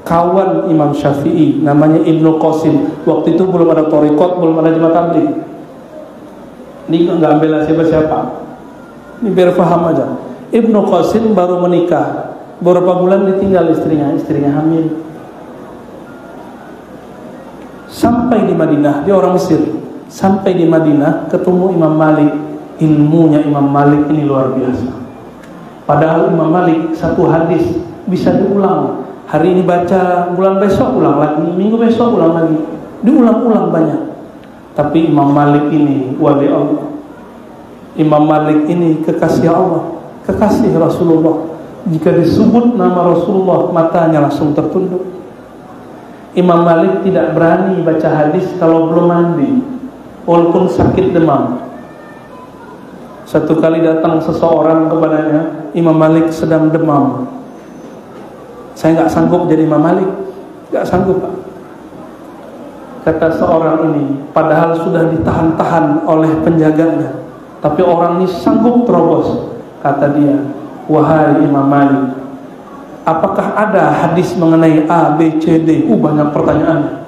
kawan Imam Syafi'i, namanya Ibnu Qasim. Waktu itu belum ada thariqat, belum ada jemaah tabligh. Ini nggak bela siapa-siapa, ini biar paham aja. Ibnu Qasim baru menikah, beberapa bulan ditinggal istrinya hamil. Sampai di Madinah, dia orang Mesir. Sampai di Madinah ketemu Imam Malik. Ilmunya Imam Malik ini luar biasa. Padahal Imam Malik satu hadis bisa diulang. Hari ini baca, bulan besok ulang lagi, minggu besok ulang lagi, diulang-ulang banyak. Tapi Imam Malik ini wali Allah. Imam Malik ini kekasih Allah, kekasih Rasulullah. Jika disebut nama Rasulullah, matanya langsung tertunduk. Imam Malik tidak berani baca hadis kalau belum mandi, walaupun sakit demam. Satu kali datang seseorang kepadanya, Imam Malik sedang demam. Saya nggak sanggup jadi Imam Malik, nggak sanggup Pak. Kata seorang ini, padahal sudah ditahan-tahan oleh penjaganya, tapi orang ini sanggup terobos. Kata dia, wahai Imam Malik, apakah ada hadis mengenai A, B, C, D? Banyak pertanyaan.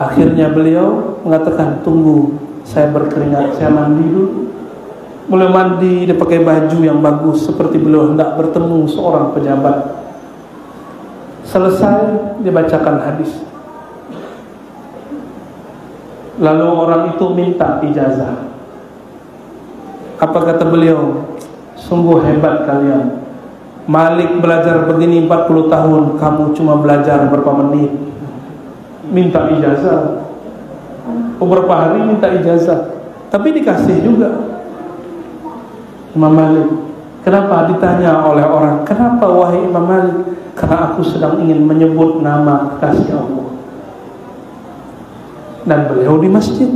Akhirnya beliau mengatakan, tunggu, saya berkeringat, saya mandi dulu. Mulai mandi, dia pakai baju yang bagus, seperti beliau hendak bertemu seorang pejabat. Selesai, dia bacakan hadis. Lalu orang itu minta ijazah. Apa kata beliau? Sungguh hebat kalian. Malik belajar begini 40 tahun, kamu cuma belajar berapa menit. Minta ijazah. Beberapa hari minta ijazah, tapi dikasih juga. Imam Malik, kenapa ditanya oleh orang, kenapa wahai Imam Malik? Karena aku sedang ingin menyebut nama kekasih Allah. Dan beliau di masjid.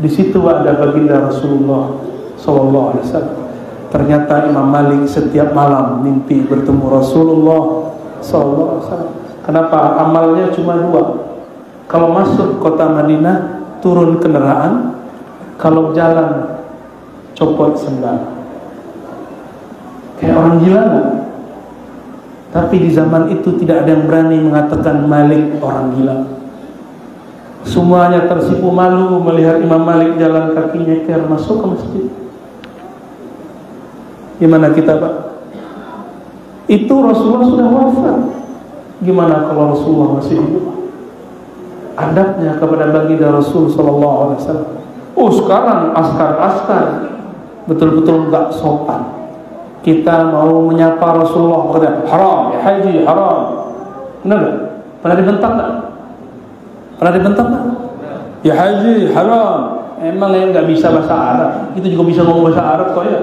Di situ ada baginda Rasulullah SAW. Ternyata Imam Malik setiap malam mimpi bertemu Rasulullah SAW. Kenapa? Amalnya cuma 2. Kalau masuk kota Madinah, turun kendaraan. Kalau jalan, copot sendal. Kayak orang gila kan? Tapi di zaman itu tidak ada yang berani mengatakan Malik orang gila. Semuanya tersipu malu melihat Imam Malik jalan kaki nyeker masuk ke masjid. Gimana kita Pak? Itu Rasulullah sudah wafat. Gimana kalau Rasulullah masih hidup? Adabnya kepada baginda Rasul SAW. Oh sekarang askar-askar betul-betul enggak sopan. Kita mau menyapa Rasulullah berkata haram, ya haji haram. Benar enggak? Pernah dibentak enggak? Pernah dibentak enggak? Ya haji haram. Emang yang enggak bisa bahasa Arab. Kita juga bisa ngomong bahasa Arab kok ya.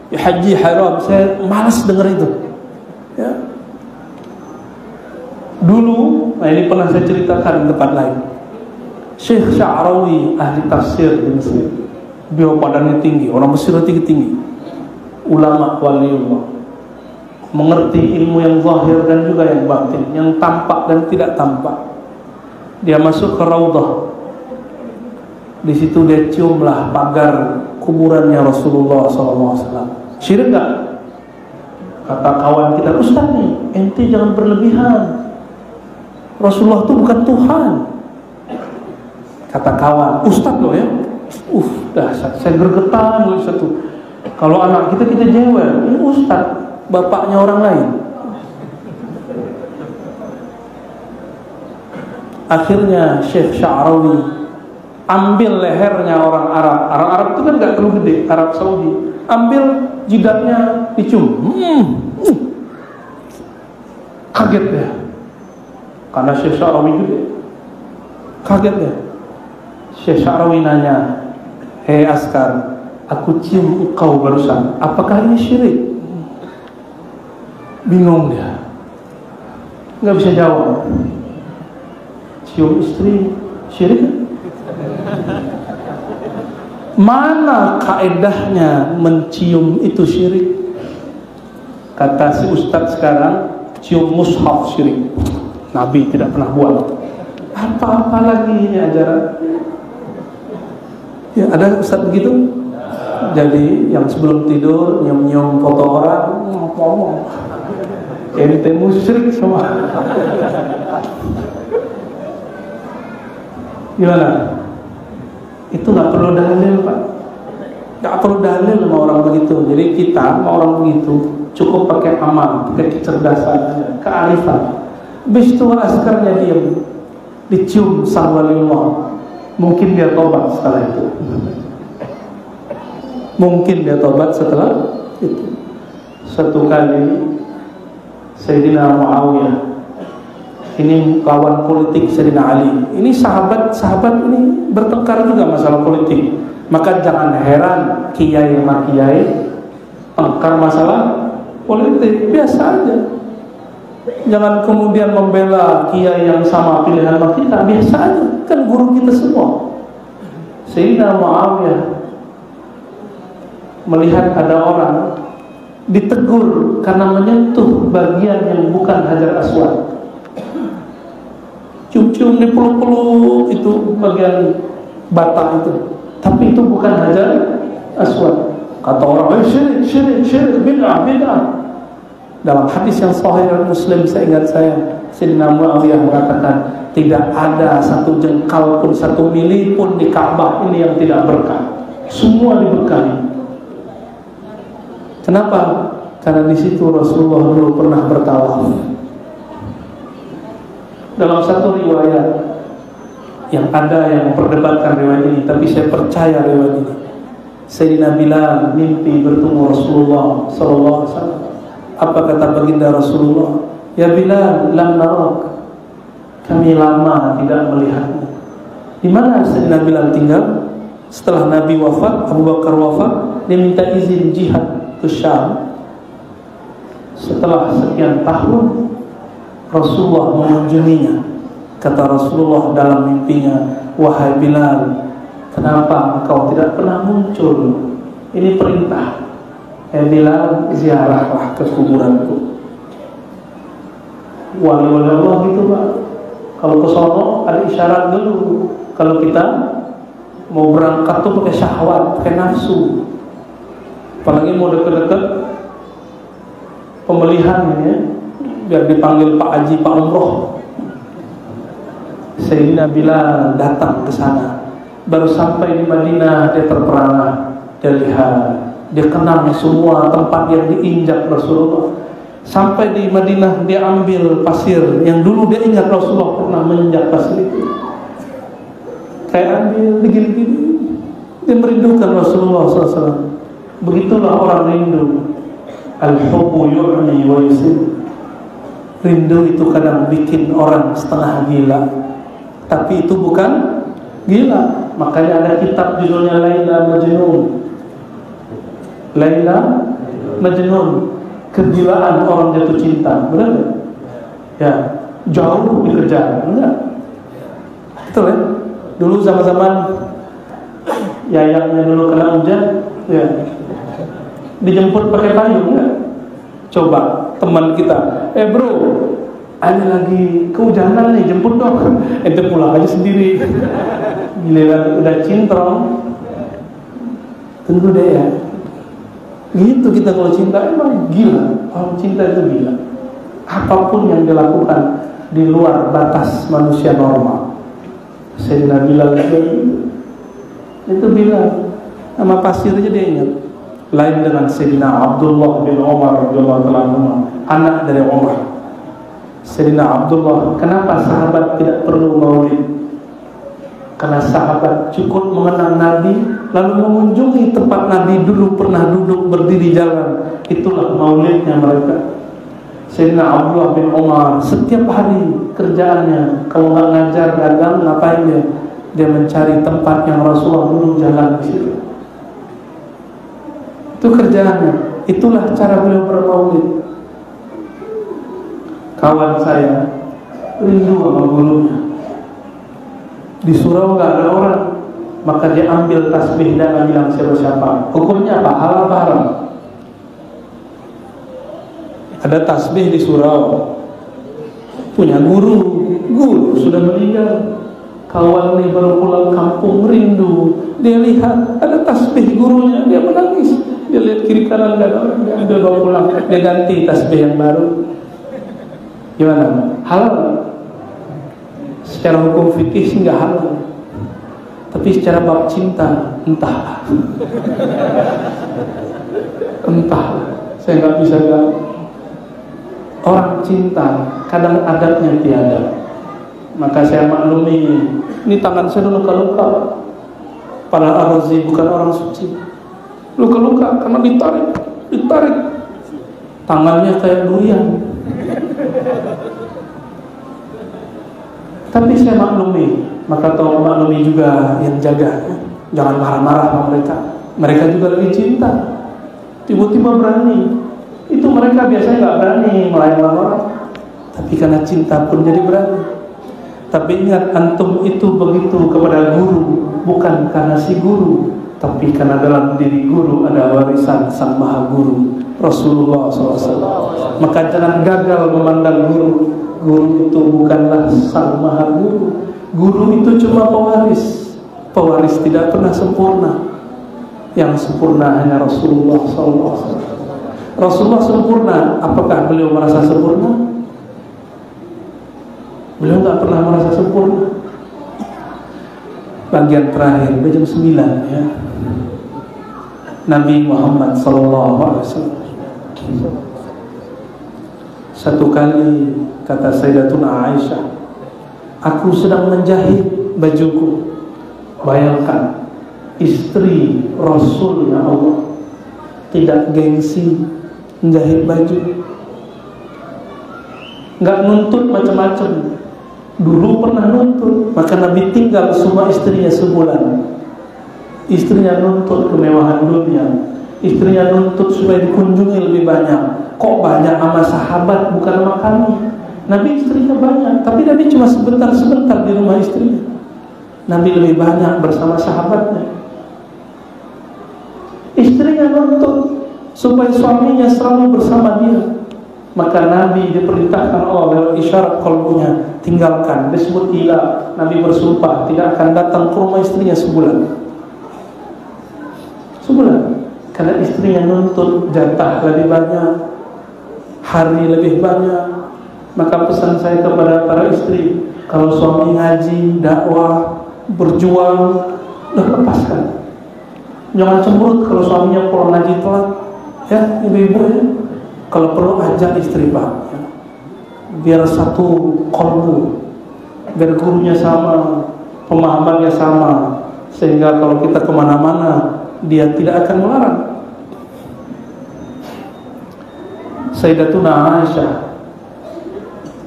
Ya haji haram, saya malas dengar itu. Ya. Dulu, nah ini pernah saya ceritakan di tempat lain. Syekh Sya'rawi ahli tafsir di Mesir. Beliau badannya tinggi, orang Mesir tinggi-tinggi. Ulama waliullah. Mengerti ilmu yang zahir dan juga yang batin, yang tampak dan tidak tampak. Dia masuk ke raudhah. Di situ dia ciumlah pagar kuburannya Rasulullah SAW. Syirik enggak? Kata kawan kita, Ustaz nih, ente jangan berlebihan. Rasulullah itu bukan Tuhan. Kata kawan, Ustaz loh ya. Dahsyat, saya gergetan loh satu. Kalau anak kita jewel, ini Ustaz, bapaknya orang lain. Akhirnya Syekh Sya'rawi ambil lehernya orang Arab. Orang Arab itu kan gak terlalu gede, Arab Saudi. Ambil jidatnya, dicium. Kaget dia. Karena Syekh Sya'rawi gede. Kaget dia. Syekh Sya'rawi nanya, hei askar, aku cium engkau barusan, apakah ini syirik? Bingung dia, gak bisa jawab. Cium istri syirik? Mana kaedahnya mencium itu syirik? Kata si ustadz sekarang, cium mushaf syirik. Nabi tidak pernah buat. Apa-apa lagi ini ajaran? Ya, ada ustadz begitu. Jadi yang sebelum tidur nyium-nyium foto orang, ngomong. Ente musyrik semua. Gimana? Itu nggak perlu dalil, Pak. Nggak perlu dalil sama orang begitu. Jadi kita sama orang begitu cukup pakai amal, pakai kecerdasan, kearifan. Habis itu askarnya diam, dicium sang waliullah. Mungkin dia tobat setelah itu. Mungkin dia tobat setelah itu. Satu kali Sayyidina Muawiyah, ini kawan politik Sayyidina Ali. Ini sahabat-sahabat ini bertengkar juga masalah politik. Maka jangan heran kiai sama kiai tengkar masalah politik, biasa aja. Jangan kemudian membela kiai yang sama pilihan sama kita, biasa aja. Kan guru kita semua. Sayyidina Muawiyah melihat ada orang ditegur karena menyentuh bagian yang bukan Hajar Aswad. Cium-cium di peluk-peluk itu bagian bata itu, tapi itu bukan Hajar Aswad. Kata orang, syirik, bid'ah. Dalam hadis yang sahih Muslim, seingat saya, Sayyidina Muawiyah mengatakan, tidak ada satu jengkal pun, 1 mili pun di Ka'bah ini yang tidak berkah. Semua diberkahi. Kenapa? Karena di situ Rasulullah dulu pernah bertawaf. Dalam satu riwayat yang ada yang memperdebatkan riwayat ini, tapi saya percaya riwayat ini. Sayyidina Bilal mimpi bertemu Rasulullah sallallahu alaihi wasallam. Apa kata baginda Rasulullah? Ya Bilal, lam narak. Kami lama tidak melihatmu. Di mana Sayyidina Bilal tinggal? Setelah Nabi wafat, Abu Bakar wafat, dia minta izin jihad ke Syam. Setelah sekian tahun Rasulullah mengunjunginya. Kata Rasulullah dalam mimpinya, wahai Bilal, kenapa engkau tidak pernah muncul? Ini perintah. Bilal, ziarahlah ke kuburanku. Wali-wali Allah gitu, Pak. Kalau ke sono ada isyarat dulu. Kalau kita mau berangkat tuh pakai syahwat, pakai nafsu. Apalagi mau deket-deket pembelihan ya, biar dipanggil Pak Haji, Pak Umroh. Sayyidina Bilal datang ke sana. Baru sampai di Madinah dia terperangah, dia lihat, dia kenal semua tempat yang diinjak Rasulullah. Sampai di Madinah dia ambil pasir yang dulu dia ingat Rasulullah pernah menginjak pasir itu. Kayak ambil digini-gini, dia merindukan Rasulullah SAW. Begitulah orang rindu. Al-hubbu yu'mi wa yusim. Rindu itu kadang bikin orang setengah gila, tapi itu bukan gila. Makanya ada kitab judulnya Laila Majnun. Laila Majnun, kegilaan orang jatuh cinta. Benar gak? Ya, jauh dikejar. Enggak? Betul ya? Dulu zaman-zaman yayangnya dulu kena hujan, ya, dijemput pakai payung enggak? Coba teman kita, bro, ada lagi kehujanan nih, jemput dong. Ente pulang aja sendiri. Giliran udah cintrong, tunggu deh ya. Gitu kita kalau cinta, emang gila. Kalau cinta itu gila. Apapun yang dilakukan di luar batas manusia normal. Sayyidina Bilal itu Bilal, nama pasir aja dia ingat. Lain dengan Sayyidina Abdullah bin Umar radhiyallahu anhu, anak dari Umar. Sayyidina Abdullah, kenapa sahabat tidak perlu maulid? Karena sahabat cukup mengenal Nabi, lalu mengunjungi tempat Nabi dulu pernah duduk berdiri jalan. Itulah maulidnya mereka. Sayyidina Abdullah bin Umar setiap hari kerjaannya, kalau nggak ngajar dagang ngapain dia? Dia mencari tempat yang Rasulullah dulu jalan di situ. Itu kerjaannya. Itulah cara beliau bermaulid. Kawan saya rindu sama gurunya. Di surau nggak ada orang, maka dia ambil tasbih dan bilang siapa-siapa. Hukumnya apa? Halal apa haram? Ada tasbih di surau, punya guru sudah meninggal. Kawan nih baru pulang kampung rindu, dia lihat ada tasbih gurunya, dia menangis. Dia lihat kiri kanan gak ada orang, dia bawa pulang, dia ganti tasbih yang baru. Gimana? Halal? Secara hukum fikih sih nggak halal, tapi secara bab cinta entah, saya nggak bisa jawab. Orang cinta kadang adatnya tiada, maka saya maklumi. Ini tangan saya luka-luka, padahal Ar-Razi bukan orang suci. Luka-luka karena ditarik, tangannya kayak durian. Tapi saya maklumi, maka tolong maklumi juga yang jaga. Jangan marah-marah sama mereka. Mereka juga lebih cinta. Tiba-tiba berani. Itu mereka biasanya nggak berani melayani orang, tapi karena cinta pun jadi berani. Tapi ingat, antum itu begitu kepada guru bukan karena si guru, tapi karena dalam diri guru ada warisan sang maha guru Rasulullah SAW. Maka jangan gagal memandang guru. Guru itu bukanlah sang maha guru. Guru itu cuma pewaris. Pewaris tidak pernah sempurna. Yang sempurna hanya Rasulullah SAW. Rasulullah sempurna. Apakah beliau merasa sempurna? Beliau tak pernah merasa sempurna. Bagian terakhir, jam 9 ya. Nabi Muhammad SAW. Satu kali kata Sayyidatuna Aisyah, aku sedang menjahit bajuku. Bayangkan, istri Rasulnya Allah tidak gengsi menjahit baju, nggak nuntut macam-macam. Dulu pernah nuntut, maka Nabi tinggal semua istrinya sebulan. Istrinya nuntut kemewahan dunia, istrinya nuntut supaya dikunjungi lebih banyak. Kok banyak sama sahabat bukan sama kami? Nabi istrinya banyak, tapi Nabi cuma sebentar-sebentar di rumah istrinya. Nabi lebih banyak bersama sahabatnya. Istrinya nuntut supaya suaminya selalu bersama dia. Maka Nabi diperintahkan Allah lewat isyarat qalbunya, tinggalkan, disebut ilah. Nabi bersumpah tidak akan datang ke rumah istrinya sebulan. Karena istrinya nuntut jatah lebih banyak, hari lebih banyak. Maka pesan saya kepada para istri, kalau suami ngaji, dakwah, berjuang, udah lepaskan. Jangan cemberut kalau suaminya pulang ngaji telat. Ya, ibu-ibu ya, kalau perlu ajak istri Pak ya. Biar satu kolbu, biar gurunya sama, pemahamannya sama, sehingga kalau kita kemana-mana dia tidak akan melarang. Sayyidatuna Aisyah,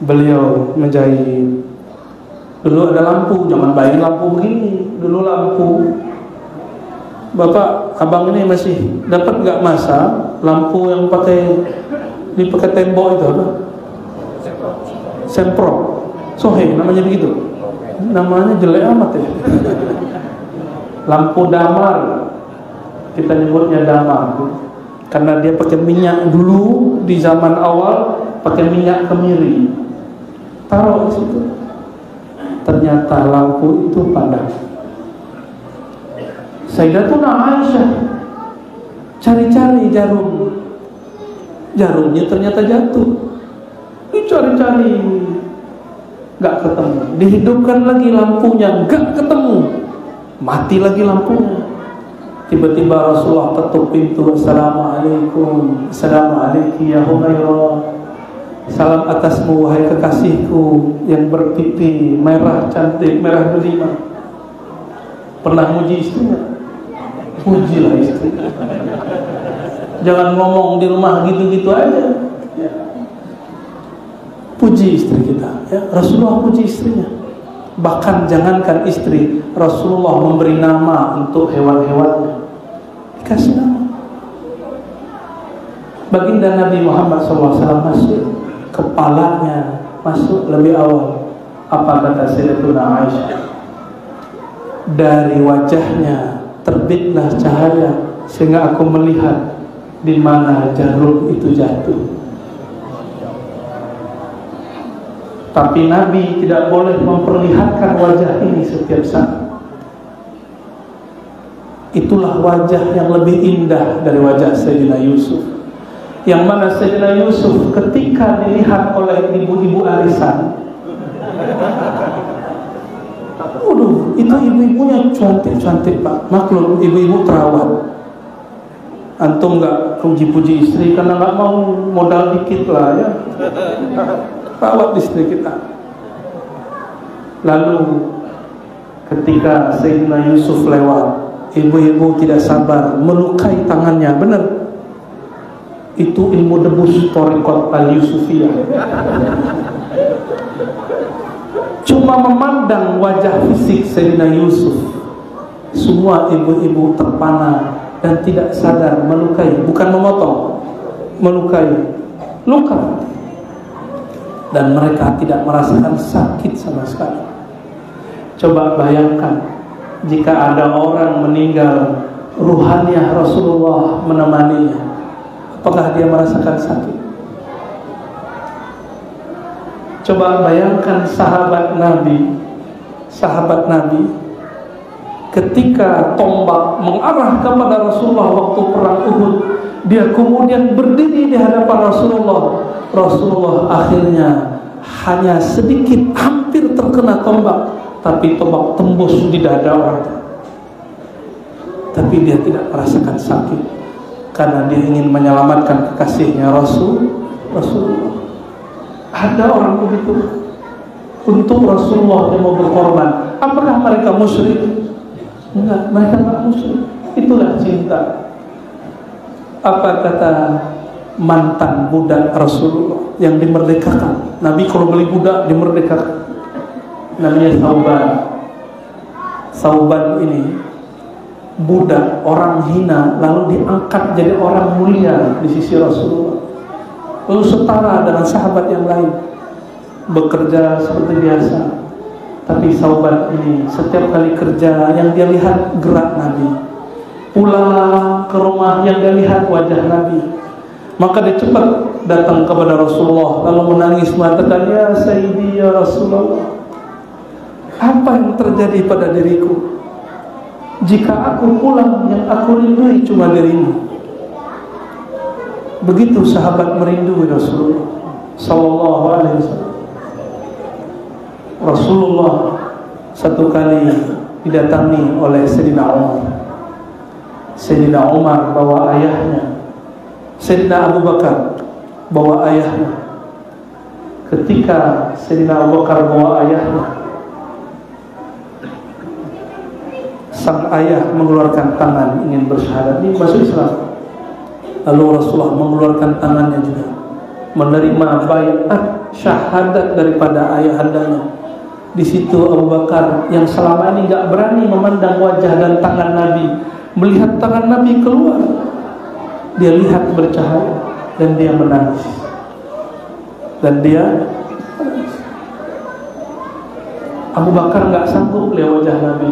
beliau menjahit. Dulu ada lampu, jangan bayangin lampu begini. Dulu lampu, Bapak, abang ini masih dapat nggak masa lampu yang dipakai tembok itu apa? Sempro, sohe namanya begitu. Namanya jelek amat ya. Lampu damar, kita nyebutnya damar, karena dia pakai minyak dulu di zaman awal, pakai minyak kemiri. Taruh di situ. Ternyata lampu itu padam. Sayyidatuna Aisyah cari-cari jarumnya ternyata jatuh. Dicari-cari nggak ketemu. Dihidupkan lagi lampunya, nggak ketemu. Mati lagi lampunya. Tiba-tiba Rasulullah ketuk pintu. Assalamualaikum, assalamualaikum ya Humairah. Salam atasmu wahai kekasihku yang berpipi merah cantik, merah delima. Pernah muji istrinya? Pujilah istri. Jangan ngomong di rumah gitu-gitu aja. Puji istri kita ya. Rasulullah puji istrinya. Bahkan jangankan istri, Rasulullah memberi nama untuk hewan-hewannya. Dikasih nama. Baginda Nabi Muhammad SAW masuk, kepalanya masuk lebih awal. Apa kata Sayyidatuna Aisyah? Dari wajahnya terbitlah cahaya sehingga aku melihat di mana jarum itu jatuh. Tapi Nabi tidak boleh memperlihatkan wajah ini setiap saat. Itulah wajah yang lebih indah dari wajah Sayyidina Yusuf, yang mana Sayyidina Yusuf ketika dilihat oleh ibu-ibu arisan, waduh, itu ibu-ibunya cantik-cantik Pak. Maklum ibu-ibu terawat. Antum nggak puji-puji istri karena nggak mau modal dikit lah ya. Rawat istri kita. Lalu ketika Sayyidina Yusuf lewat, ibu-ibu tidak sabar melukai tangannya. Benar. Itu ilmu debus Thariqat Al-Yusufiyah. Cuma memandang wajah fisik Sayyidina Yusuf, semua ibu-ibu terpana dan tidak sadar melukai, bukan memotong, melukai, luka. Dan mereka tidak merasakan sakit sama sekali. Coba bayangkan jika ada orang meninggal, ruhaniah Rasulullah menemaninya, apakah dia merasakan sakit? Coba bayangkan sahabat Nabi ketika tombak mengarah kepada Rasulullah waktu perang Uhud, dia kemudian berdiri di hadapan Rasulullah. Rasulullah akhirnya hanya sedikit hampir terkena tombak, tapi tombak tembus di dada orang. Tapi dia tidak merasakan sakit karena dia ingin menyelamatkan kekasihnya Rasulullah. Ada orang begitu untuk Rasulullah yang mau berkorban. Apakah mereka musyrik? Enggak, mereka enggak musyrik. Itulah cinta. Apa kata mantan budak Rasulullah yang dimerdekakan? Nabi kalau beli budak dimerdekakan. Namanya Sauban ini budak orang hina lalu diangkat jadi orang mulia di sisi Rasulullah. Lalu setara dengan sahabat yang lain, bekerja seperti biasa. Tapi Sauban ini setiap kali kerja yang dia lihat gerak Nabi, pulang ke rumah yang dia lihat wajah Nabi, maka dia cepat datang kepada Rasulullah lalu menangis mengatakan, "Ya Sayyidi ya Rasulullah, apa yang terjadi pada diriku? Jika aku pulang yang aku rindui cuma dirimu." Begitu sahabat merindui Rasulullah sallallahu alaihi wasallam. Rasulullah satu kali didatangi oleh Sayyidina Umar. Sayyidina Umar bawa ayahnya, Sayyidina Abu Bakar bawa ayahnya. Ketika Sayyidina Abu Bakar bawa ayahnya, sang ayah mengeluarkan tangan ingin bersyahadat, ini masuk Islam. Lalu Rasulullah mengeluarkan tangannya juga, menerima baiat syahadat daripada ayahandanya. Di situ Abu Bakar yang selama ini enggak berani memandang wajah dan tangan Nabi, melihat tangan Nabi keluar, dia lihat bercahaya dan dia menangis. Abu Bakar enggak sanggup lihat wajah Nabi.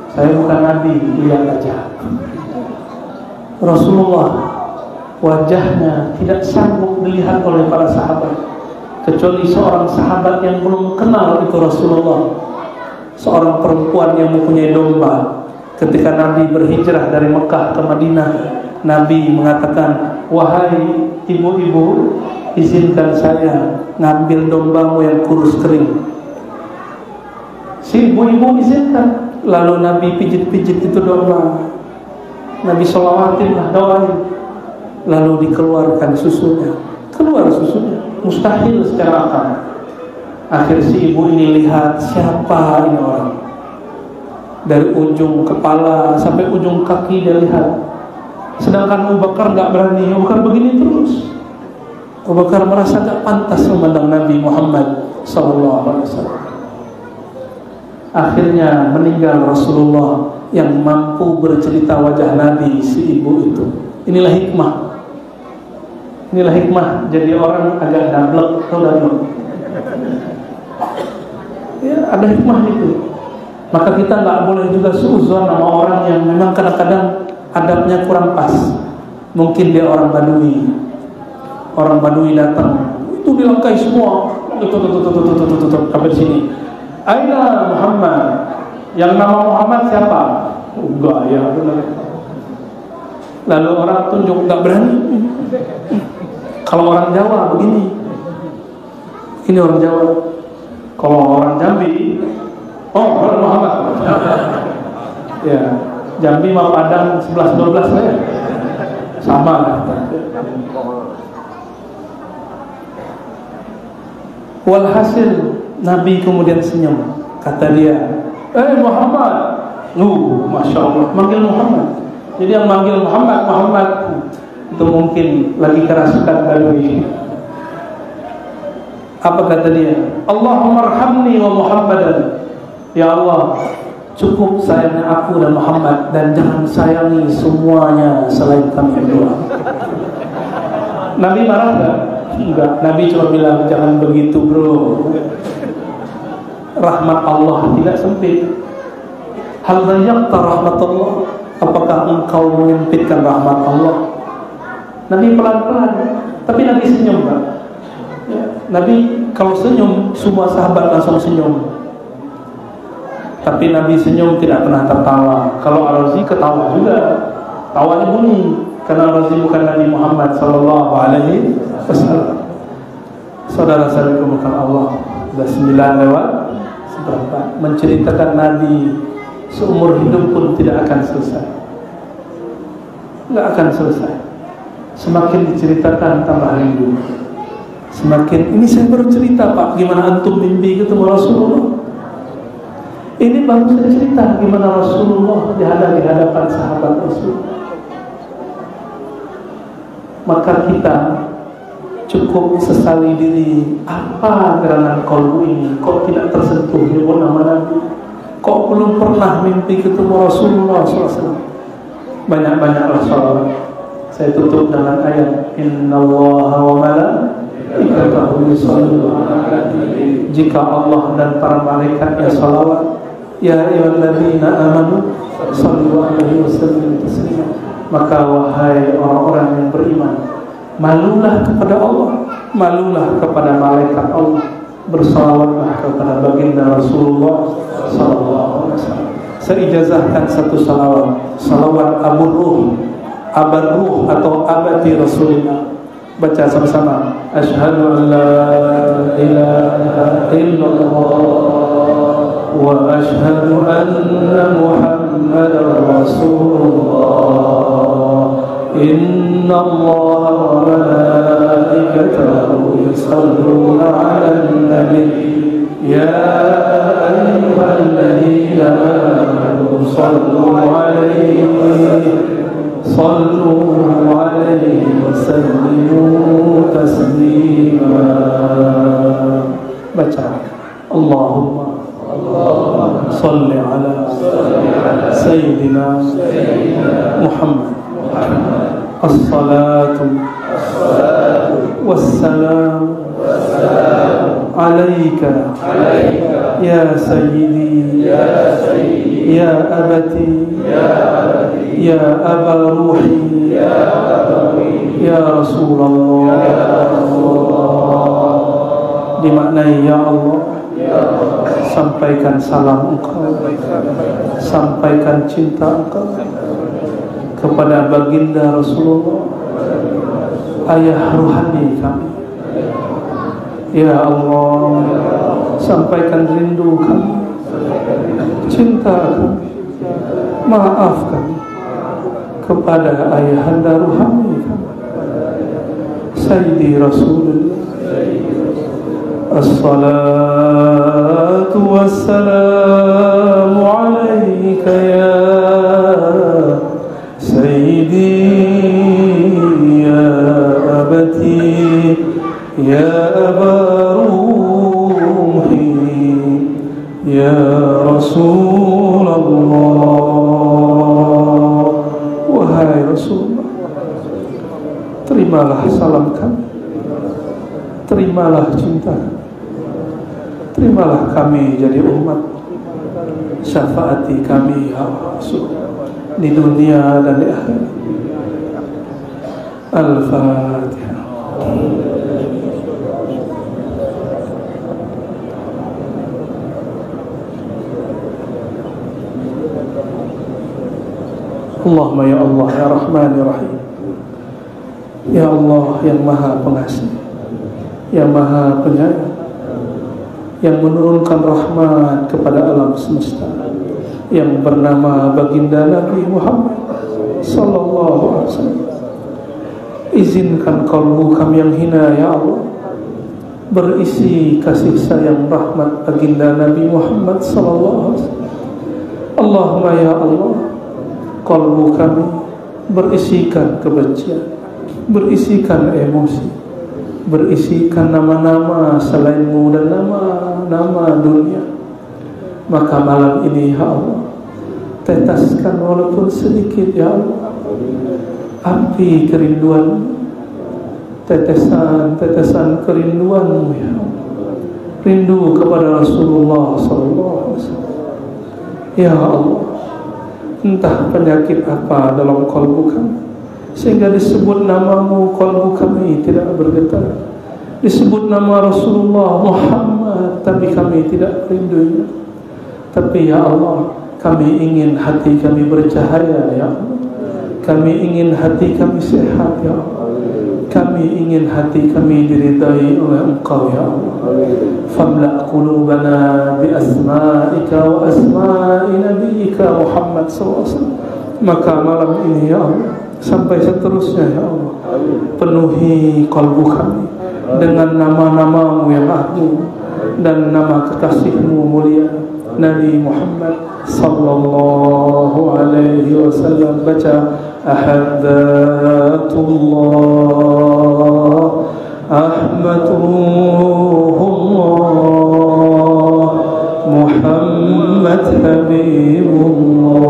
Saya bukan Nabi, lihat aja. Rasulullah wajahnya tidak sanggup dilihat oleh para sahabat, kecuali seorang sahabat yang belum kenal itu Rasulullah, seorang perempuan yang mempunyai domba. Ketika Nabi berhijrah dari Mekah ke Madinah, Nabi mengatakan, "Wahai ibu-ibu, izinkan saya ngambil dombamu yang kurus kering." Si ibu-ibu izinkan. Lalu Nabi pijit-pijit itu domba, Nabi sholawatin lah, doain. Lalu dikeluarkan susunya, keluar susunya, mustahil secara akal. Akhir si ibu ini lihat, siapa ini orang? Dari ujung kepala sampai ujung kaki dia lihat. Sedangkan Abu Bakar nggak berani, Abu Bakar begini terus. Abu Bakar merasa nggak pantas memandang Nabi Muhammad SAW. Akhirnya meninggal Rasulullah yang mampu bercerita wajah Nabi si ibu itu. Inilah hikmah. Inilah hikmah. Jadi orang agak dablek atau dablek. Ya, ada hikmah itu. Maka kita nggak boleh juga suuzon sama orang yang memang kadang-kadang adabnya kurang pas. Mungkin dia orang Badui. Orang Badui datang, itu dilengkai semua. Tutup sampai sini. Aina Muhammad. Yang nama Muhammad siapa? Enggak ya. Lalu orang tunjuk, nggak berani. Kalau orang Jawa begini. Ini orang Jawa. Kalau orang Jambi, oh, Muhammad. Ya, Jambi sama Padang 11-12 lah ya. Sama lah. Walhasil Nabi kemudian senyum. Kata dia, Muhammad. Masya Allah, manggil Muhammad. Jadi yang manggil Muhammad itu mungkin lagi kerasukan Badui. Apa kata dia? Allahumma arhamni wa Muhammadan. Ya Allah, cukup sayangnya aku dan Muhammad, dan jangan sayangi semuanya selain kami berdua. Nabi marah enggak? Enggak. Nabi cuma bilang, jangan begitu bro. Rahmat Allah tidak sempit. Hal dayyaqta rahmatullah. Apakah engkau menyempitkan rahmat Allah? Nabi pelan-pelan, tapi Nabi senyum Pak. Ya, Nabi kalau senyum, semua sahabat langsung senyum. Tapi Nabi senyum tidak pernah tertawa. Kalau Ar-Razi ketawa juga, tawanya bunyi, karena Ar-Razi bukan Nabi Muhammad sallallahu alaihi wasallam. Saudara-saudara bukan Allah, sudah 9 lewat seberapa, menceritakan Nabi seumur hidup pun tidak akan selesai. Tidak akan selesai. Semakin diceritakan tambah rindu. Semakin, ini saya baru cerita Pak, gimana antum mimpi ketemu Rasulullah. Ini baru saya cerita gimana Rasulullah di hadapan sahabat Rasul. Maka kita cukup sesali diri, apa gerangan kolbu ini kok tidak tersentuh ilmu nama Nabi, kok belum pernah mimpi ketemu Rasulullah SAW. Banyak-banyaklah sholawat. Saya tutup dengan ayat Innallaha wa malaikatahu yusholluna 'alan nabi. Jika Allah dan para malaikatnya sholawat, ya ayyuhalladzina amanu shollu 'alaihi wasallimu taslima. Maka wahai orang-orang yang beriman, malulah kepada Allah, malulah kepada malaikat Allah, bersalawatlah kepada baginda Rasulullah sallallahu alaihi wasallam. Saya ijazahkan satu salawat, salawat Abu Ruh, Abar Ruh atau Abati Rasulullah. Baca sama-sama. Asyhadu an la ilaha illallah wa asyhadu anna Muhammadar Rasulullah. Inna Allah wa malaikatahu yusholluna 'alan nabi. Ya ayyuhalladzina amanu shallu 'alaihi wa sallimu taslima. Baca Allahumma salli ala sayyidina Muhammad. As-salatu was-salam alaika ya sayyidi ya abati ya aba ruhi ya Rasulullah. Dimaknai ya Allah, sampaikan salam Engkau, sampaikan cinta Engkau kepada baginda Rasulullah, ayah ruhani kami. Ya Allah, sampaikan rindu kami, cinta kami, maafkan kepada ayahanda ruhani kami, Sayyidi Rasulullah. As-salatu wassalamu alaika ya Sayyidi ya abati ya abaruhi ya Rasulullah. Wahai Rasulullah, terimalah salam kami, terimalah cinta, terimalah kami jadi umat syafaati kami ya Allah di dunia dan di akhirat. Al-Fatihah. Allahumma ya Allah ya Rahman ya Rahim, ya Allah yang Maha Pengasih, yang Maha Penyayang, yang menurunkan rahmat kepada alam semesta, yang bernama baginda Nabi Muhammad sallallahu alaihi wasallam. Izinkan kalbu kami yang hina ya Allah berisi kasih sayang rahmat baginda Nabi Muhammad sallallahu alaihi wasallam. Allahumma ya Allah, kalbu kami berisikan kebencian, berisikan emosi, berisikan nama-nama selainmu dan nama-nama dunia. Maka malam ini ya Allah, tetaskan walaupun sedikit ya Allah api kerinduan, tetesan-tetesan kerinduanmu ya Allah. Rindu kepada Rasulullah sallallahu alaihi wasallam ya Allah. Entah penyakit apa dalam kalbu kami sehingga disebut namamu kalbu kami tidak bergetar, disebut nama Rasulullah Muhammad tapi kami tidak rindunya. Tapi ya Allah, kami ingin hati kami bercahaya ya Allah, kami ingin hati kami sehat ya Allah, kami ingin hati kami diridai oleh Engkau ya Allah. Famla' qulubana bi asma'ika wa asma'i nabiyyika Muhammad sallallahu alaihi wasallam. Maka malam ini ya Allah sampai seterusnya ya Allah, penuhi kalbu kami dengan nama-namamu yang agung dan nama kekasihmu mulia Nabi Muhammad sallallahu alaihi wasallam. Baca Ahadatullah, Ahmadullah, Muhammad Habibullah,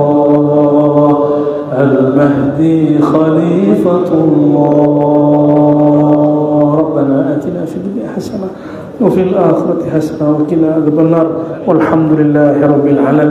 Al-Mahdi Khalifatullah. Rabbana atina fid dunya hasanah wa fil akhirati hasanah wa qina adzabannar. Walhamdulillahi rabbil alamin.